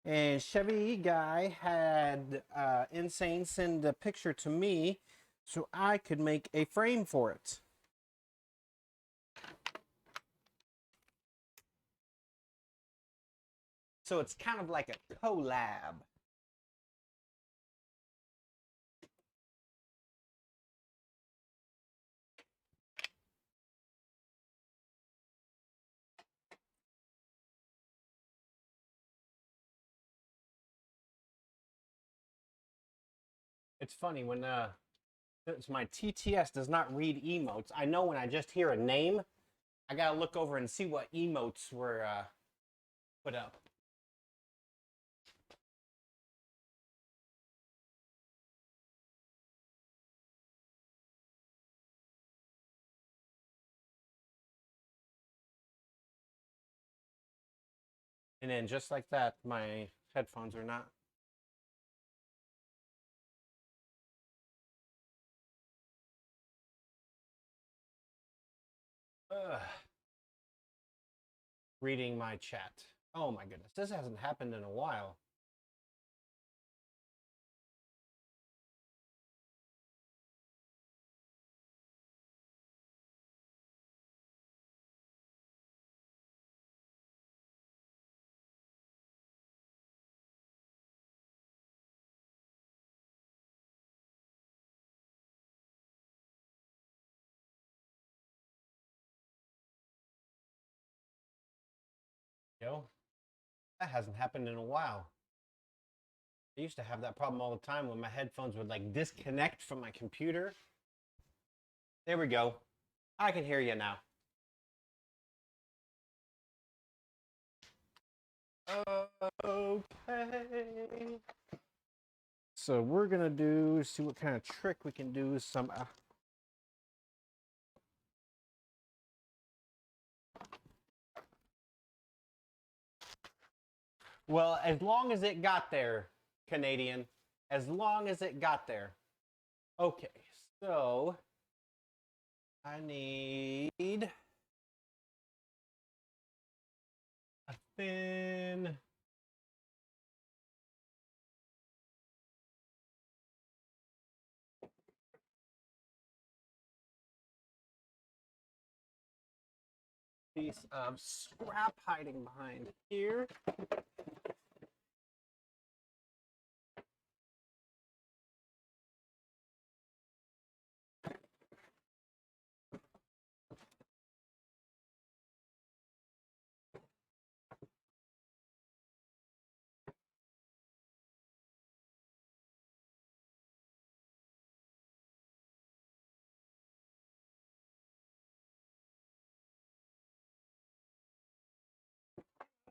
And Chevy Guy had Insane send a picture to me so I could make a frame for it. So it's kind of like a collab. It's funny when since my TTS does not read emotes, I know when I just hear a name, I gotta look over and see what emotes were put up. And then just like that, my headphones are not. Ugh. Reading my chat. Oh my goodness, this hasn't happened in a while. Yo, that hasn't happened in a while. I used to have that problem all the time when my headphones would like disconnect from my computer. There we go. I can hear you now. Okay. So we're gonna see what kind of trick we can do. Well, as long as it got there, Canadian. As long as it got there. Okay, so I need a thin piece of scrap hiding behind here.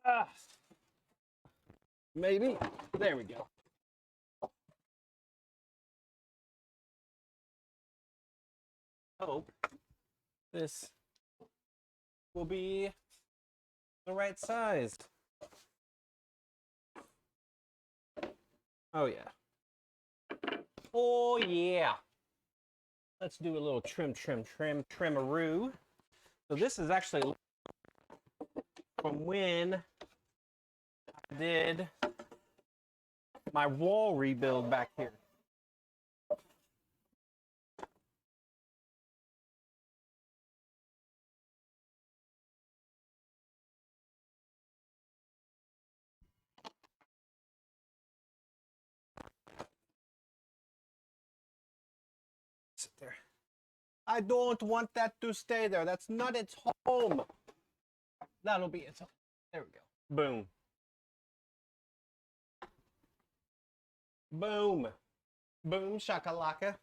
Ah, maybe. There we go. Hope this will be the right size. Oh yeah. Oh yeah. Let's do a little trimmaroo. So this is actually from when I did my wall rebuild back here. Sit there. I don't want that to stay there. That's not its home. That'll be it. There we go. Boom. Boom. Boom shakalaka.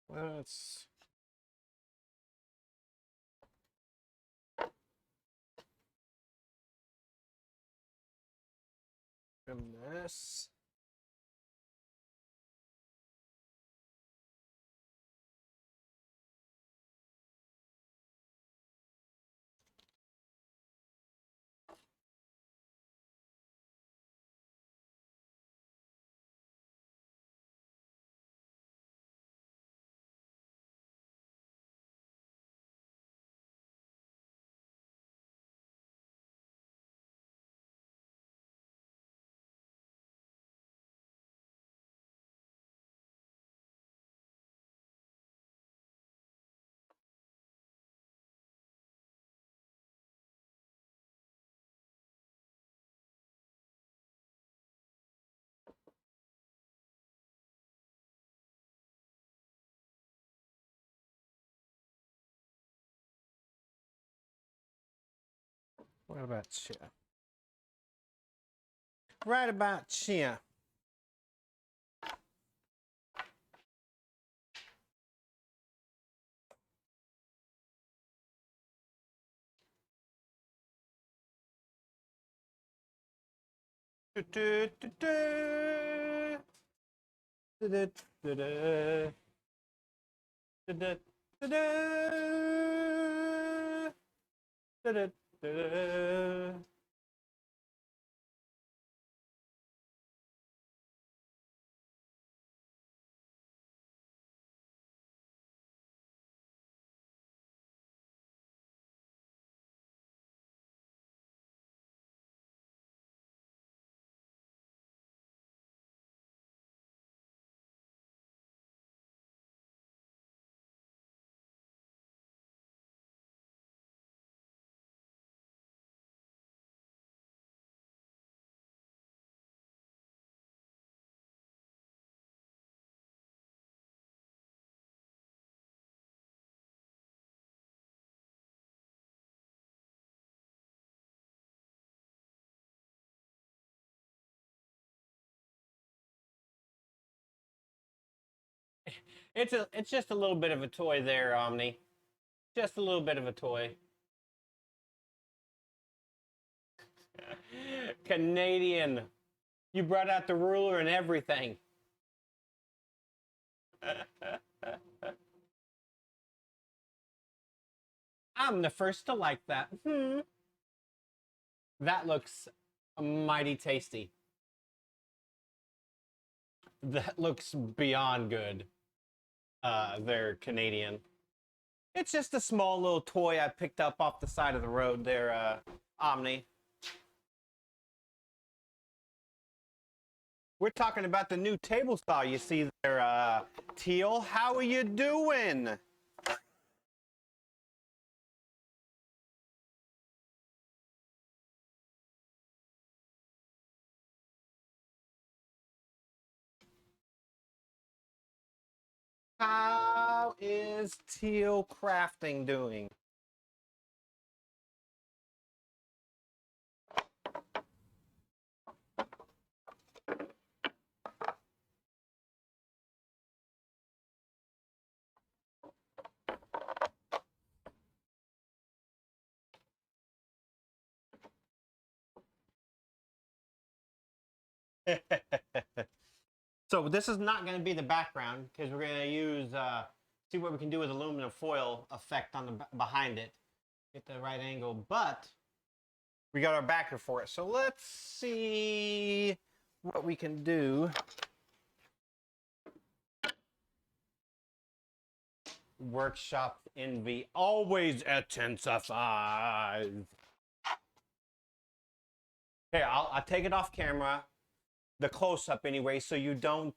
Let's trim this. What about here? Right about here. Do, do, do, do. Do, do, do, do. Do, do, do, do. Do, do, do, do. It's just a little bit of a toy there, Omni. Just a little bit of a toy. Canadian. You brought out the ruler and everything. I'm the first to like that. That looks mighty tasty. That looks beyond good. They're Canadian. It's just a small little toy I picked up off the side of the road there, Omni. We're talking about the new table saw you see there, Teal. How are you doing? How is Teal Crafting doing? So this is not going to be the background because we're going to use see what we can do with aluminum foil effect on the behind it. get the right angle, but we got our backer for it. So let's see what we can do. Workshop envy always intensifies. Here, I'll take it off camera, the close-up anyway, so you don't,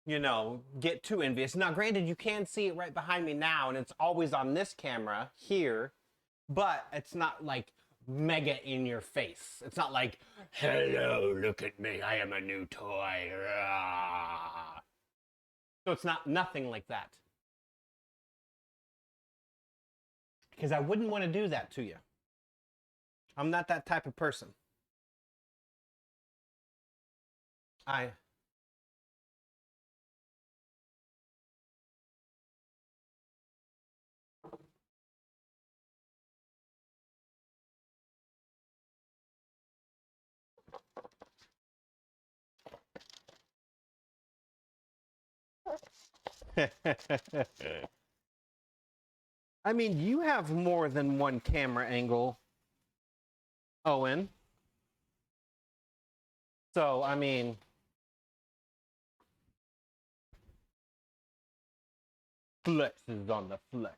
you know, get too envious. Now, granted, you can see it right behind me now, and it's always on this camera here, but it's not like mega in your face. It's not like, hello, look at me, I am a new toy. Rah. So it's nothing like that. Because I wouldn't want to do that to you. I'm not that type of person. I mean, you have more than one camera angle, Owen. So, I mean, flex is on the flex.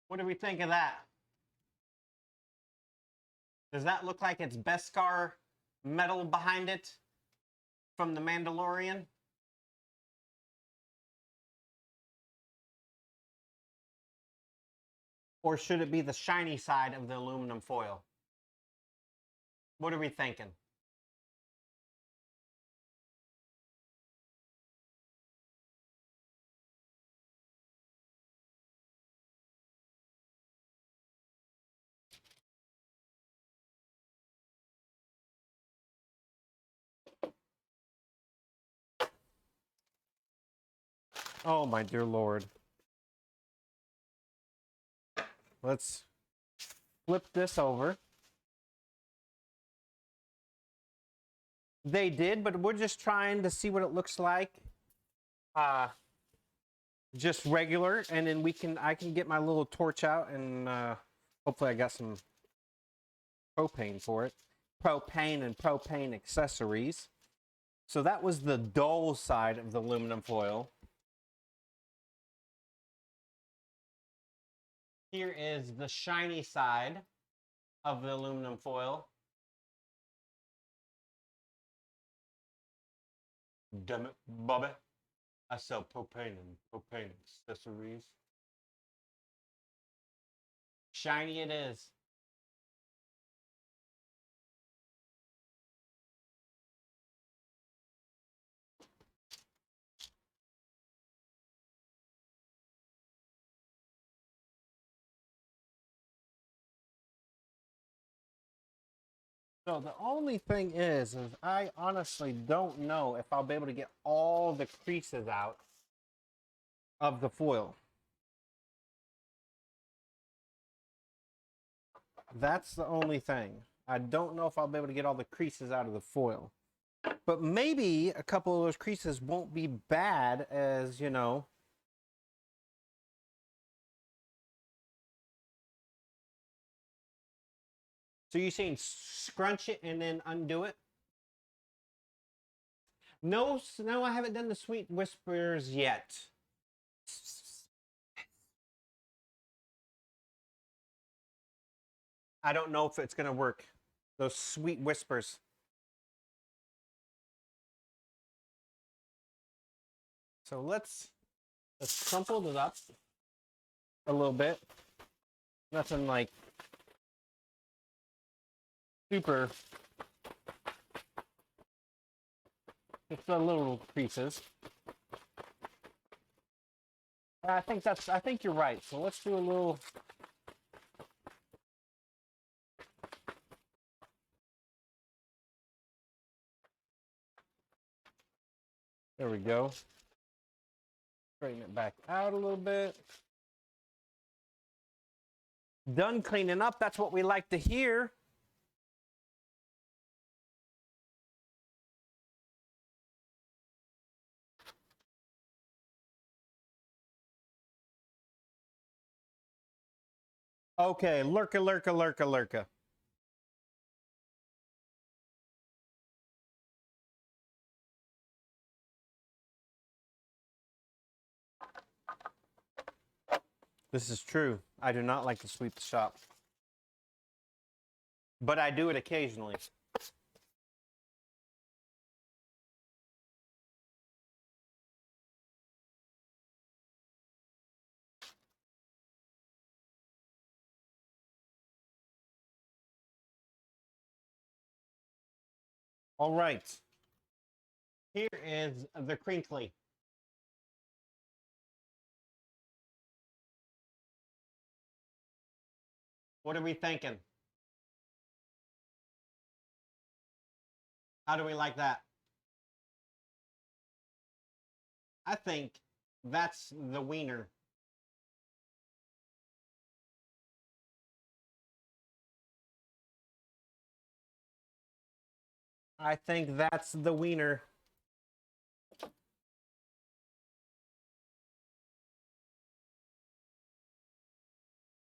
What do we think of that? Does that look like it's Beskar metal behind it from The Mandalorian? Or should it be the shiny side of the aluminum foil? What are we thinking? Oh my dear Lord. Let's flip this over. They did, but we're just trying to see what it looks like. Just regular, and then I can get my little torch out, and hopefully I got some propane for it. Propane and propane accessories. So that was the dull side of the aluminum foil. Here is the shiny side of the aluminum foil. Damn it, Bobby. I sell propane and propane accessories. Shiny it is. So the only thing is I honestly don't know if I'll be able to get all the creases out of the foil. That's the only thing. I don't know if I'll be able to get all the creases out of the foil. But maybe a couple of those creases won't be bad as, you know. So you're saying scrunch it and then undo it? No, no, I haven't done the sweet whispers yet. I don't know if it's going to work. Those sweet whispers. So let's crumple it up a little bit. Nothing like super. Just the little creases. I think you're right. So let's do a little. There we go. Straighten it back out a little bit. Done cleaning up. That's what we like to hear. Okay, lurka, lurka, lurka, lurka. This is true. I do not like to sweep the shop. But I do it occasionally. All right. Here is the crinkly. What are we thinking? How do we like that? I think that's the wiener. I think that's the wiener.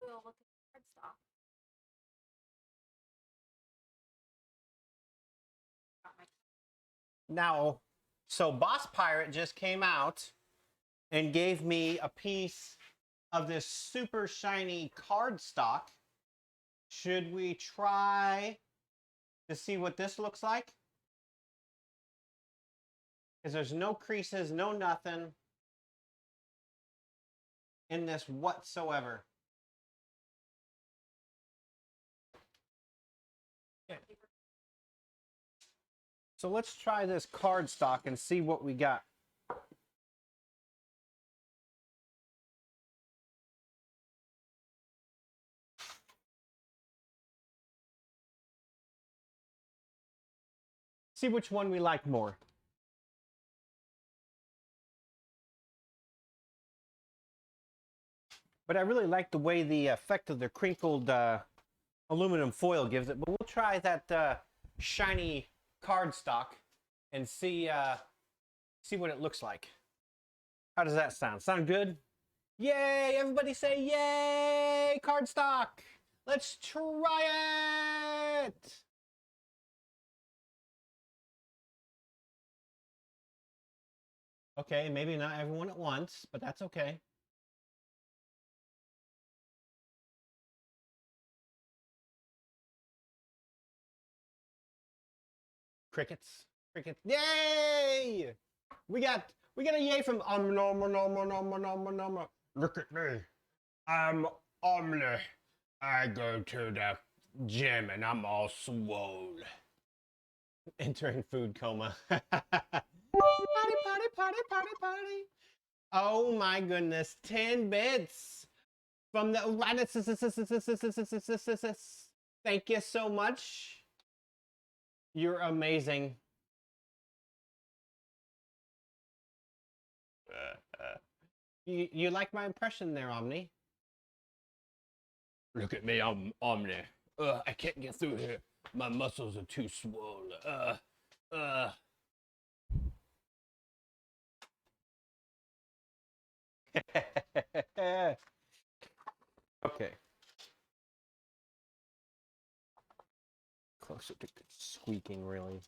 We'll look at the cardstock. Now, so Boss Pirate just came out and gave me a piece of this super shiny cardstock. Should we try to see what this looks like? Because there's no creases, no nothing in this whatsoever. So let's try this cardstock and see what we got. See which one we like more. But I really like the way the effect of the crinkled aluminum foil gives it. But we'll try that shiny cardstock and see what it looks like. How does that sound? Sound good? Yay! Everybody say yay! Cardstock! Let's try it! Okay, maybe not everyone at once, but that's okay. Crickets. Crickets. Yay! We got a yay from Look at me. I'm Omni. I go to the gym and I'm all swole. Entering food coma. Party, party, party, party, party. Oh my goodness. 10 bits from the Thank you so much. You're amazing. You like my impression there, Omni? Look at me, I'm Omni. I can't get through here. My muscles are too swollen. Okay. Closer to squeaking, really.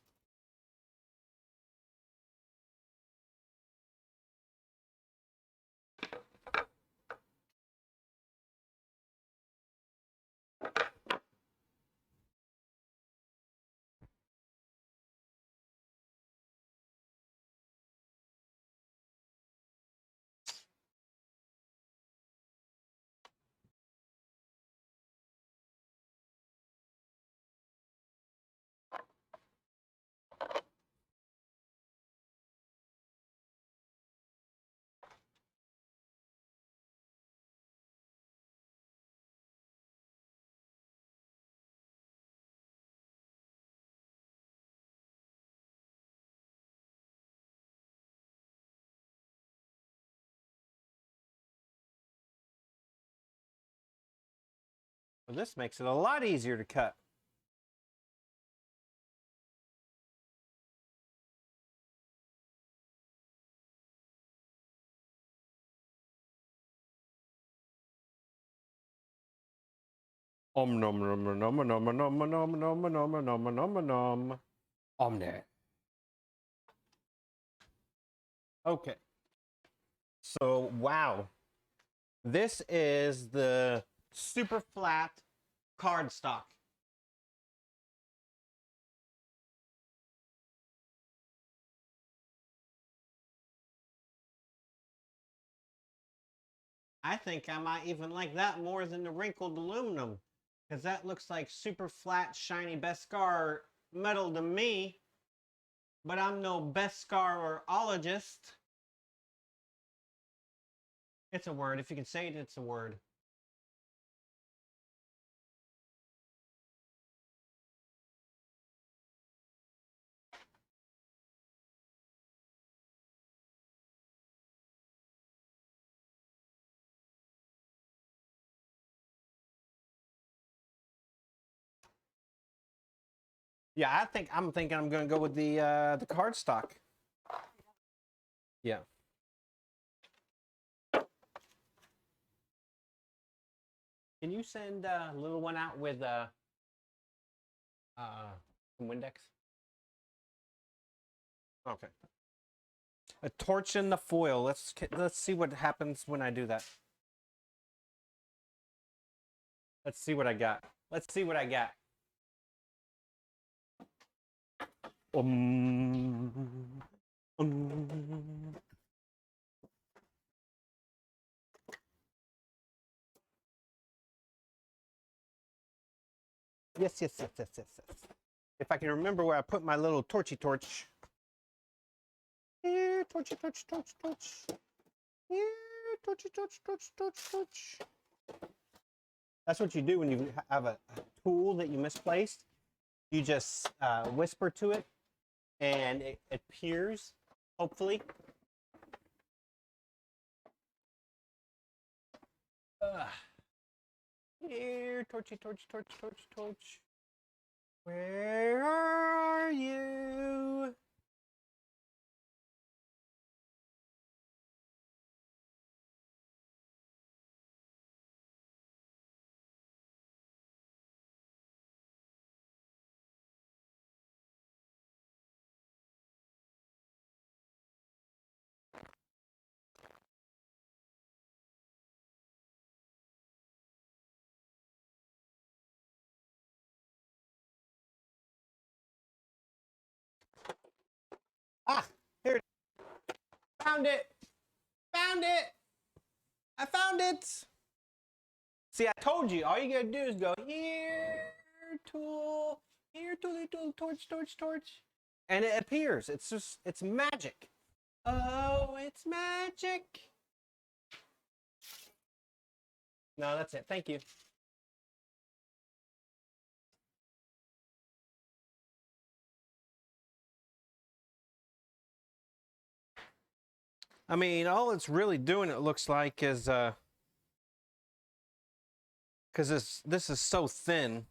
Well, this makes it a lot easier to cut. Om nom nom nom nom nom nom nom nom nom nom nom nom. Omne. Okay. So, wow. This is the super flat cardstock. I think I might even like that more than the wrinkled aluminum, because that looks like super flat, shiny Beskar metal to me, but I'm no Beskar-ologist. It's a word. If you can say it, it's a word. Yeah, I'm thinking I'm gonna go with the cardstock. Yeah. Can you send a little one out with some Windex? Okay. A torch in the foil. Let's see what happens when I do that. Let's see what I got. Let's see what I got. Um, um. Yes. If I can remember where I put my little torchy torch. Here, torchy torch. Here, torchy torch. That's what you do when you have a tool that you misplaced. You just whisper to it, and it appears, hopefully. Here, torchy torch. Where are you? Ah, here it is. Found it. I found it. See, I told you, all you gotta do is go here, tool, torch. And it appears. It's magic. Oh, it's magic. No, that's it. Thank you. I mean, all it's really doing, it looks like, is because this is so thin.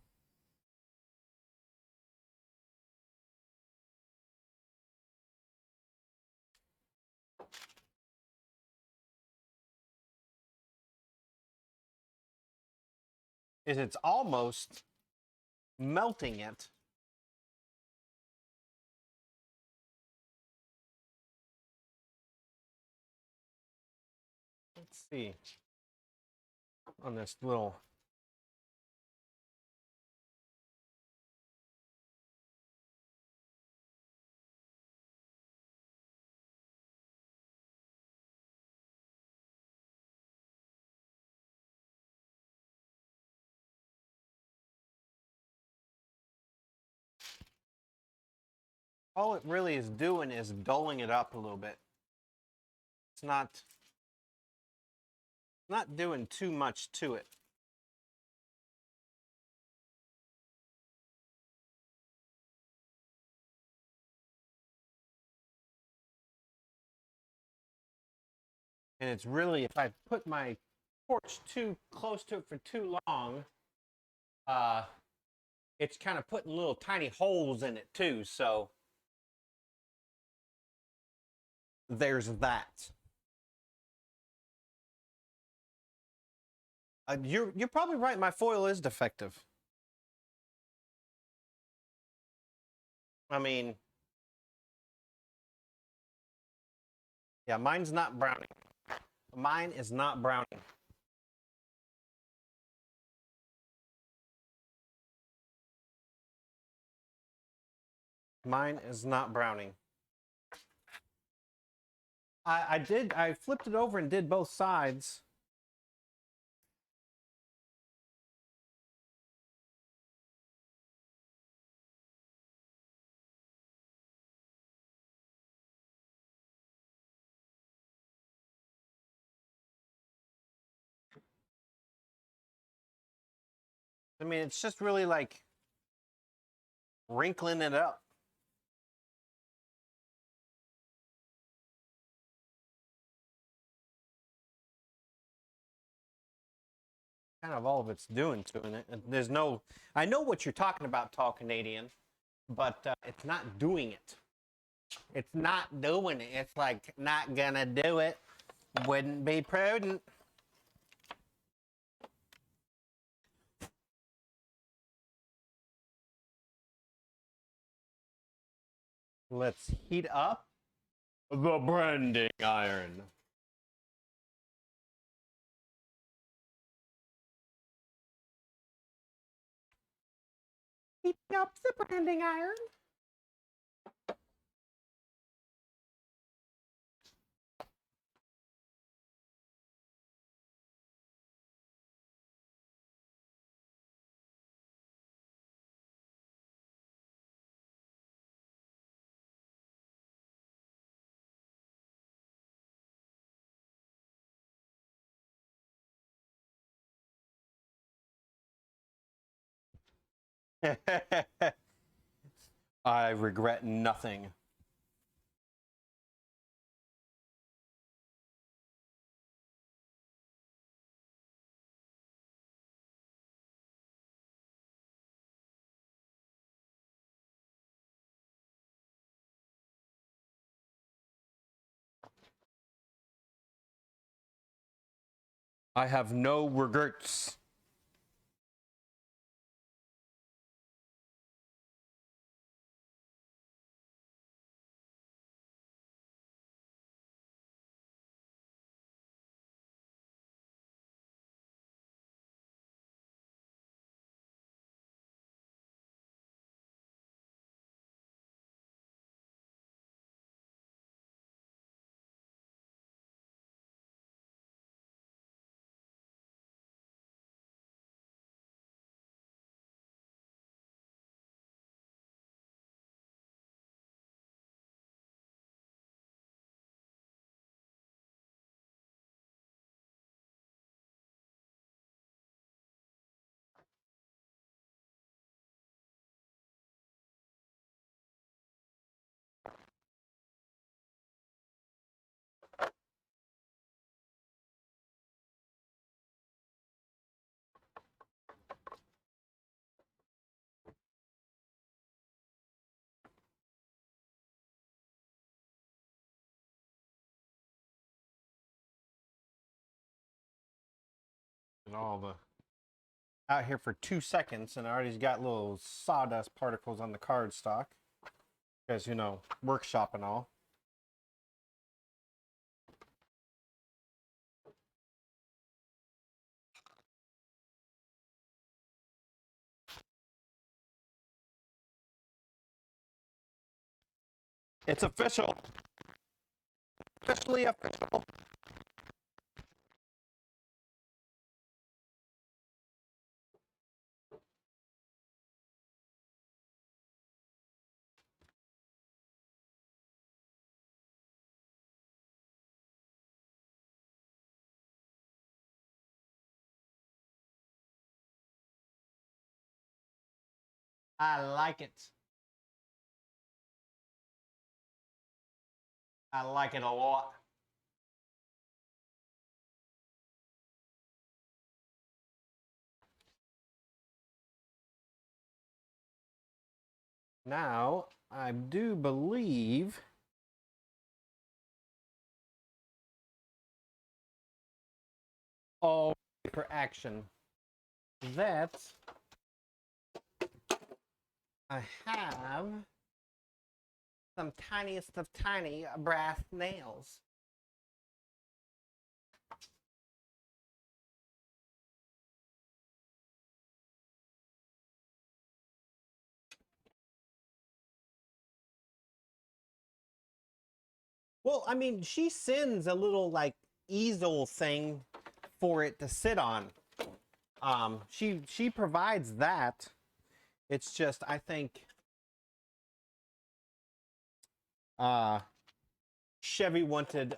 Is it's almost melting it. Let's see. On this little. All it really is doing is dulling it up a little bit. It's not doing too much to it. And it's really, if I put my torch too close to it for too long, it's kind of putting little tiny holes in it too. So there's that. You're probably right. My foil is defective. I mean, yeah, mine's not browning. Mine is not browning. Mine is not browning. I flipped it over and did both sides. I mean, it's just really like wrinkling it up. Kind of all of it's doing to it. And there's no, I know what you're talking about, Tall Canadian, but it's not doing it. It's not doing it. It's like not gonna do it. Wouldn't be prudent. Let's heat up the branding iron. Heat up the branding iron. I regret nothing. I have no regrets. And all the out here for 2 seconds, and I already got little sawdust particles on the cardstock. Because, you know, workshop and all. It's official. Officially official. I like it. I like it a lot. Now, I do believe all for action that I have some tiniest of tiny brass nails. Well, I mean, she sends a little like easel thing for it to sit on. She provides that. It's just I think Chevy wanted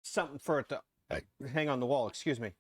something for it to hang on the wall. Excuse me.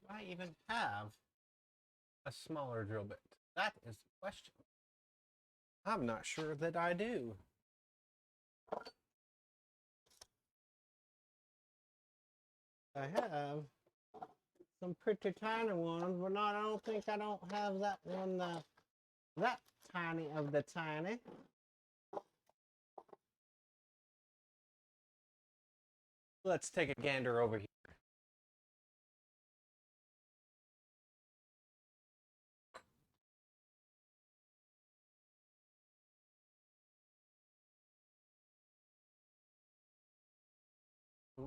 Do I even have a smaller drill bit? That is the question. I'm not sure that I do. I have some pretty tiny ones, but I don't think I don't have that one that tiny of the tiny. Let's take a gander over here.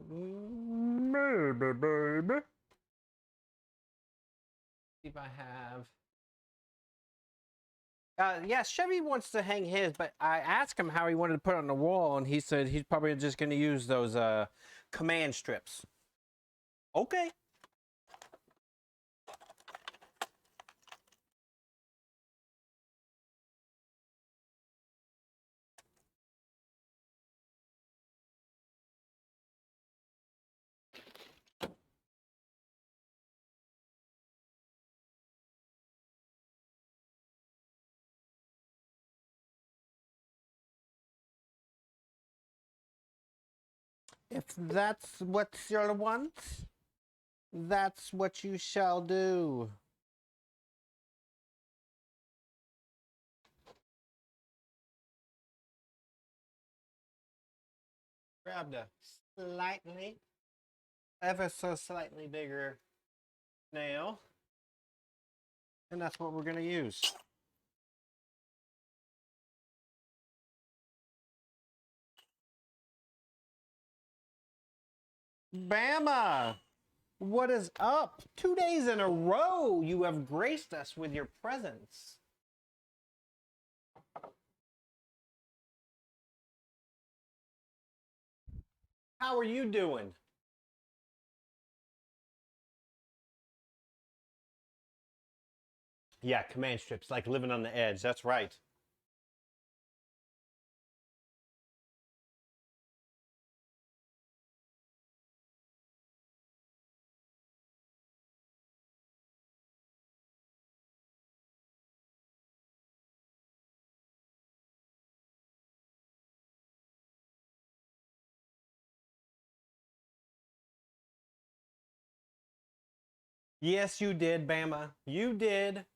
Maybe, baby. See if I have. Yes, Chevy wants to hang his, but I asked him how he wanted to put it on the wall, and he said he's probably just going to use those command strips. Okay. If that's what you want, that's what you shall do. Grabbed a slightly, ever so slightly bigger nail, and that's what we're going to use. Bama! What is up? 2 days in a row, you have graced us with your presence. How are you doing? Yeah, command strips, like living on the edge. That's right. Yes, you did, Bama. You did.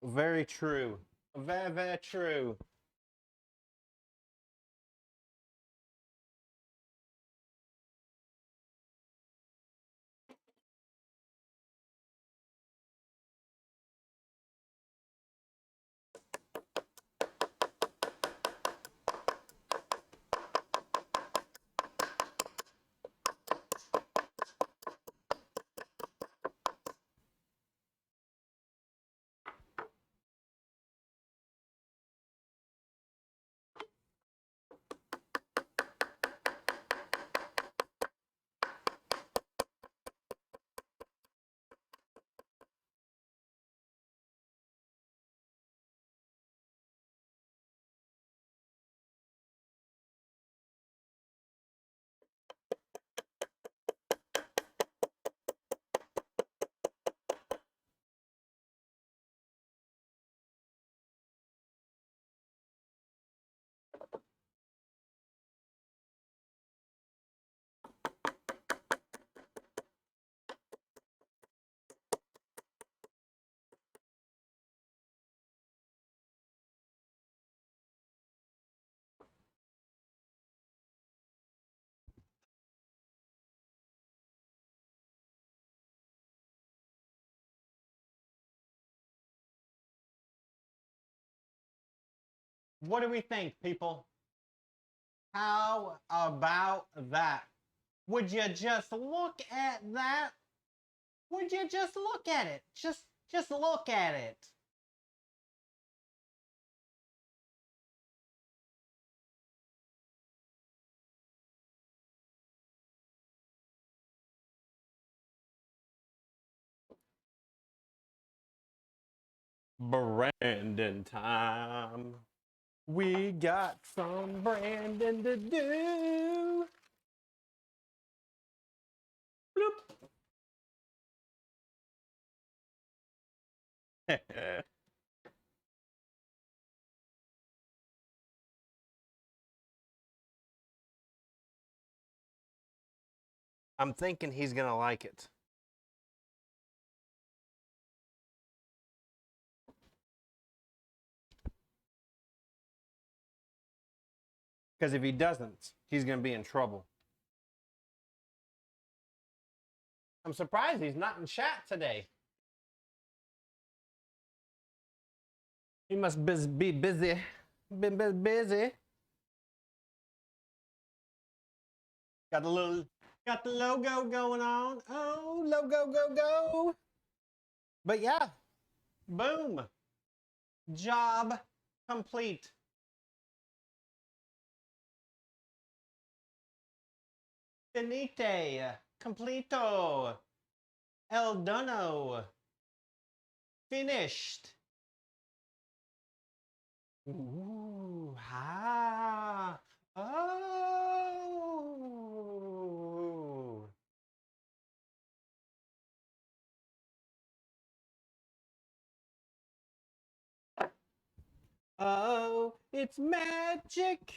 Very true. Very, very true. What do we think, people? How about that? Would you just look at that? Would you just look at it? Just look at it. Brandon time. We got some Brandon to do. Bloop. I'm thinking he's gonna like it. Because if he doesn't, he's gonna be in trouble. I'm surprised he's not in chat today. He must be busy. Been busy. Got the logo going on. Oh, logo go. But yeah, boom. Job complete. Finite. Completo. El dono. Finished. Ooh, ha. Oh. Oh, it's magic.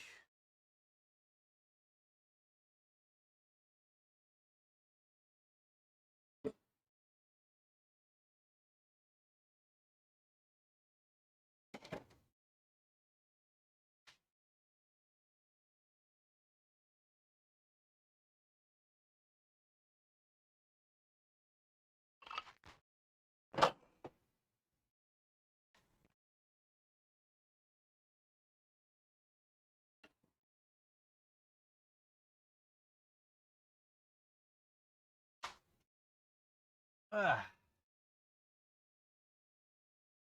Ugh.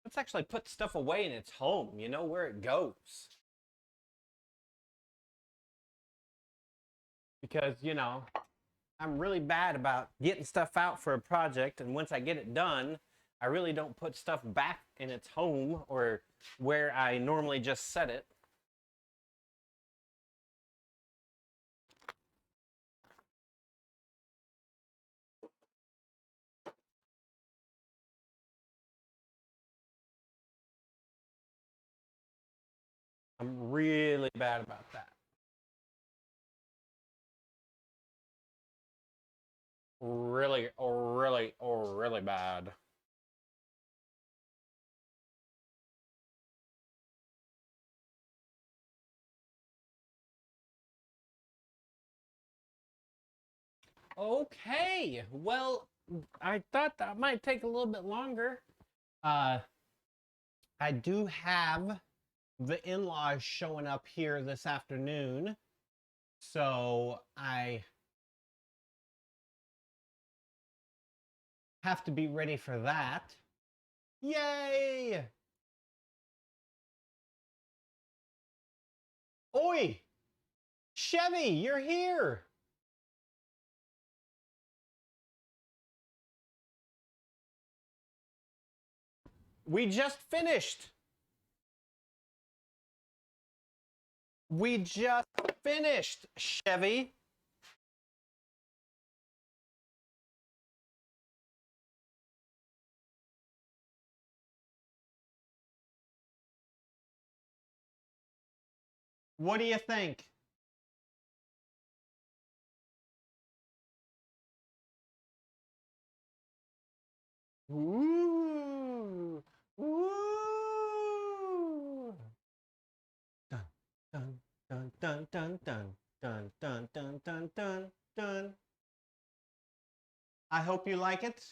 Let's actually put stuff away in its home, you know, where it goes. Because, you know, I'm really bad about getting stuff out for a project, and once I get it done, I really don't put stuff back in its home or where I normally just set it. I'm really bad about that. Really, really, really bad. Okay, well, I thought that might take a little bit longer. I do have the in-laws showing up here this afternoon, so I have to be ready for that. Yay! Oi! Chevy, you're here! We just finished! We just finished, Chevy! What do you think? Ooh! Ooh! Dun, dun, dun, dun, dun, dun, dun, dun, dun, dun, dun, dun. I hope you like it.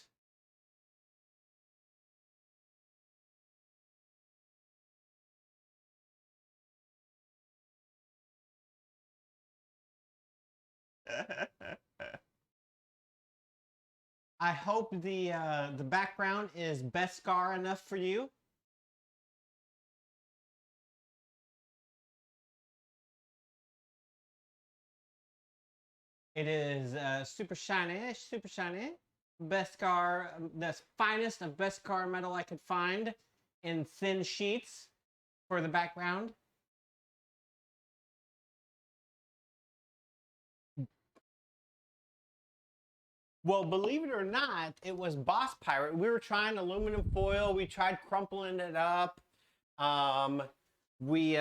I hope the background is Beskar enough for you. It is super shiny, super shiny. Beskar, the finest of Beskar metal I could find in thin sheets for the background. Well, believe it or not, it was Boss Pirate. We were trying aluminum foil. We tried crumpling it up. We,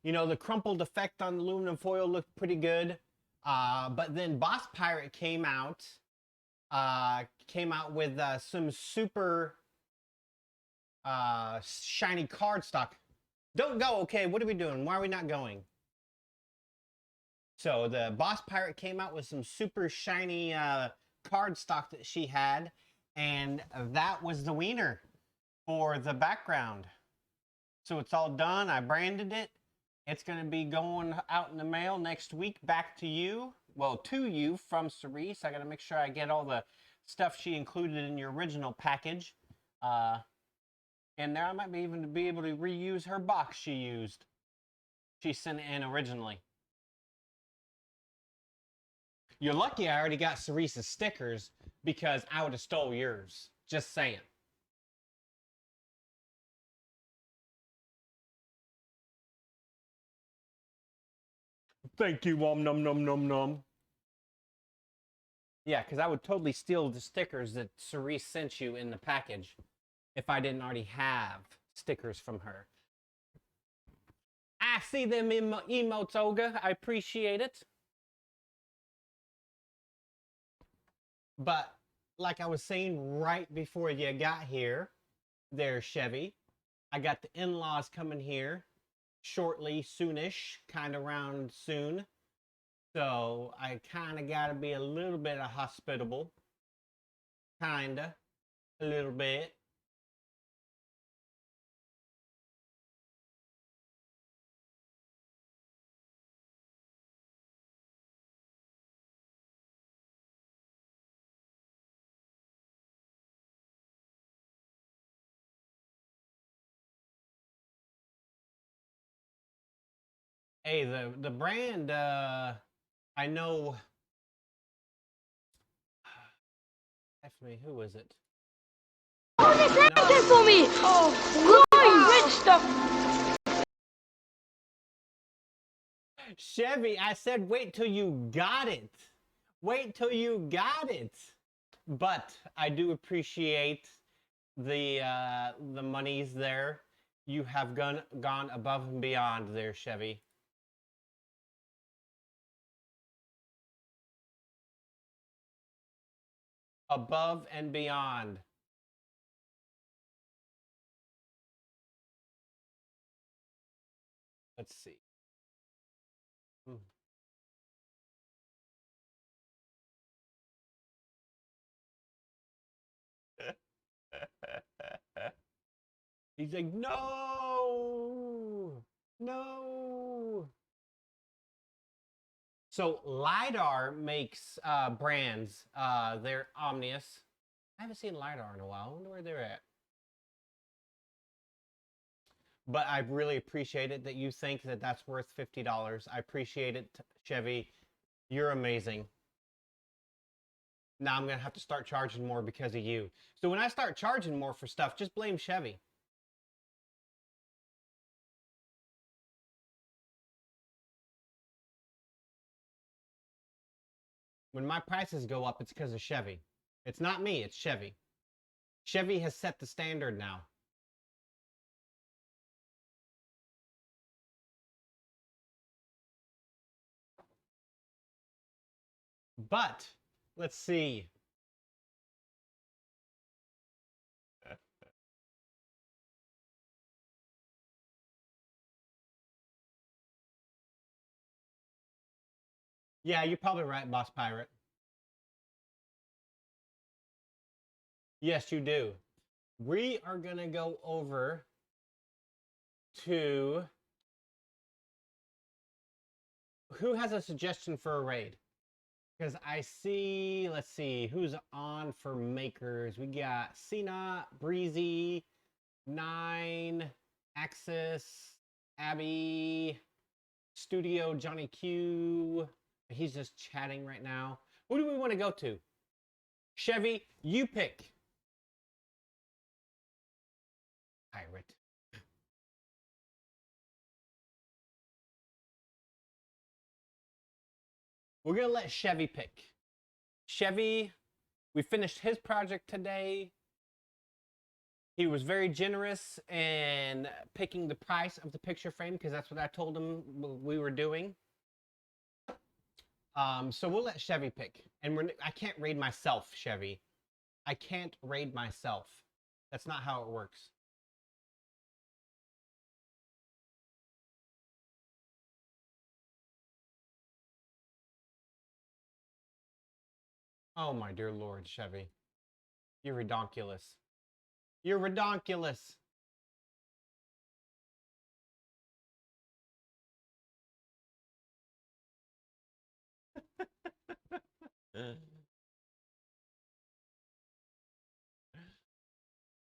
you know, the crumpled effect on the aluminum foil looked pretty good. But then Boss Pirate came out with some super shiny cardstock. Don't go, okay? What are we doing? Why are we not going? So the Boss Pirate came out with some super shiny cardstock that she had, and that was the wiener for the background. So it's all done. I branded it. It's going to be going out in the mail next week back to you. Well, to you from Cerise. I got to make sure I get all the stuff she included in your original package. And there I might be even be able to reuse her box she used. She sent it in originally. You're lucky I already got Cerise's stickers because I would have stole yours. Just saying. Thank you, nom nom nom nom. Yeah, because I would totally steal the stickers that Cerise sent you in the package if I didn't already have stickers from her. I see them emotes, Olga. I appreciate it. But like I was saying right before you got here, there, Chevy, I got the in-laws coming here shortly, soonish, kind of around soon. So I kind of got to be a little bit hospitable. Kind of. A little bit. Hey, the brand, I know. Definitely, who is it? Oh, this lantern for me! Oh, red stuff! Chevy, I said wait till you got it. Wait till you got it. But I do appreciate the monies there. You have gone above and beyond there, Chevy. Above and beyond. Let's see. He's like, no, no. So LiDAR makes brands. They're Omnius. I haven't seen LiDAR in a while. I wonder where they're at. But I really appreciate it that you think that that's worth $50. I appreciate it, Chevy. You're amazing. Now I'm going to have to start charging more because of you. So when I start charging more for stuff, just blame Chevy. When my prices go up, it's because of Chevy. It's not me, it's Chevy. Chevy has set the standard now. But, let's see. Yeah, you're probably right, Boss Pirate. Yes, you do. We are going to go over to... Who has a suggestion for a raid? Because I see, let's see, who's on for makers. We got Cena, Breezy, Nine, Axis, Abby, Studio, Johnny Q. He's just chatting right now. Who do we want to go to? Chevy, you pick. Pirate. We're going to let Chevy pick. Chevy, we finished his project today. He was very generous in picking the price of the picture frame because that's what I told him we were doing. So we'll let Chevy pick. And I can't raid myself, Chevy. I can't raid myself. That's not how it works. Oh my dear Lord, Chevy. You're redonkulous. You're redonkulous.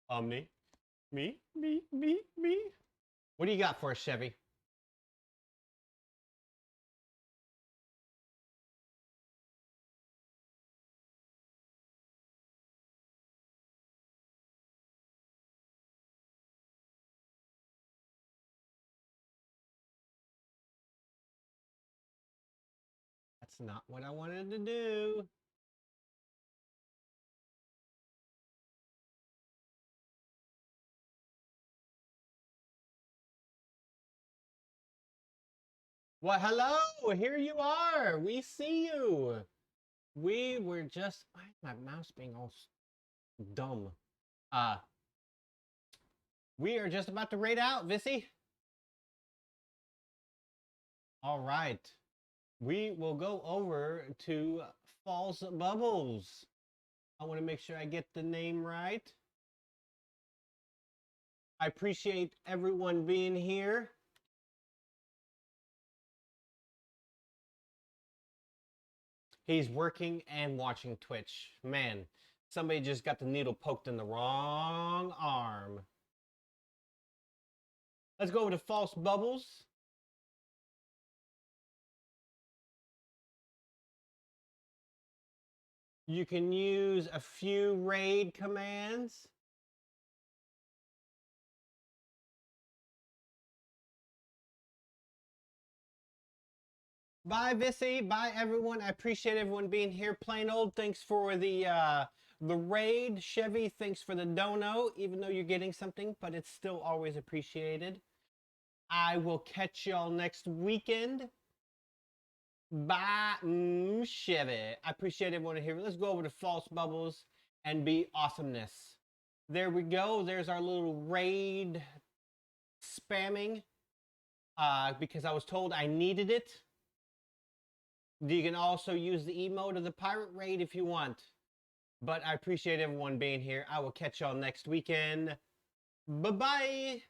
Omni. Me. What do you got for us, Chevy? That's not what I wanted to do. Well, hello, here you are. We see you. We were just, why is my mouse being all dumb? We are just about to raid out, Vissy. All right. We will go over to False Bubbles. I want to make sure I get the name right. I appreciate everyone being here. He's working and watching Twitch. Man, somebody just got the needle poked in the wrong arm. Let's go over to False Bubbles. You can use a few raid commands. Bye, Vissy. Bye, everyone. I appreciate everyone being here. Plain old, thanks for the raid. Chevy, thanks for the dono, even though you're getting something, but it's still always appreciated. I will catch y'all next weekend. Bye, Chevy. I appreciate everyone here. Let's go over to False Bubbles and be awesomeness. There we go. There's our little raid spamming because I was told I needed it. You can also use the emote of the pirate raid if you want. But I appreciate everyone being here. I will catch y'all next weekend. Bye-bye.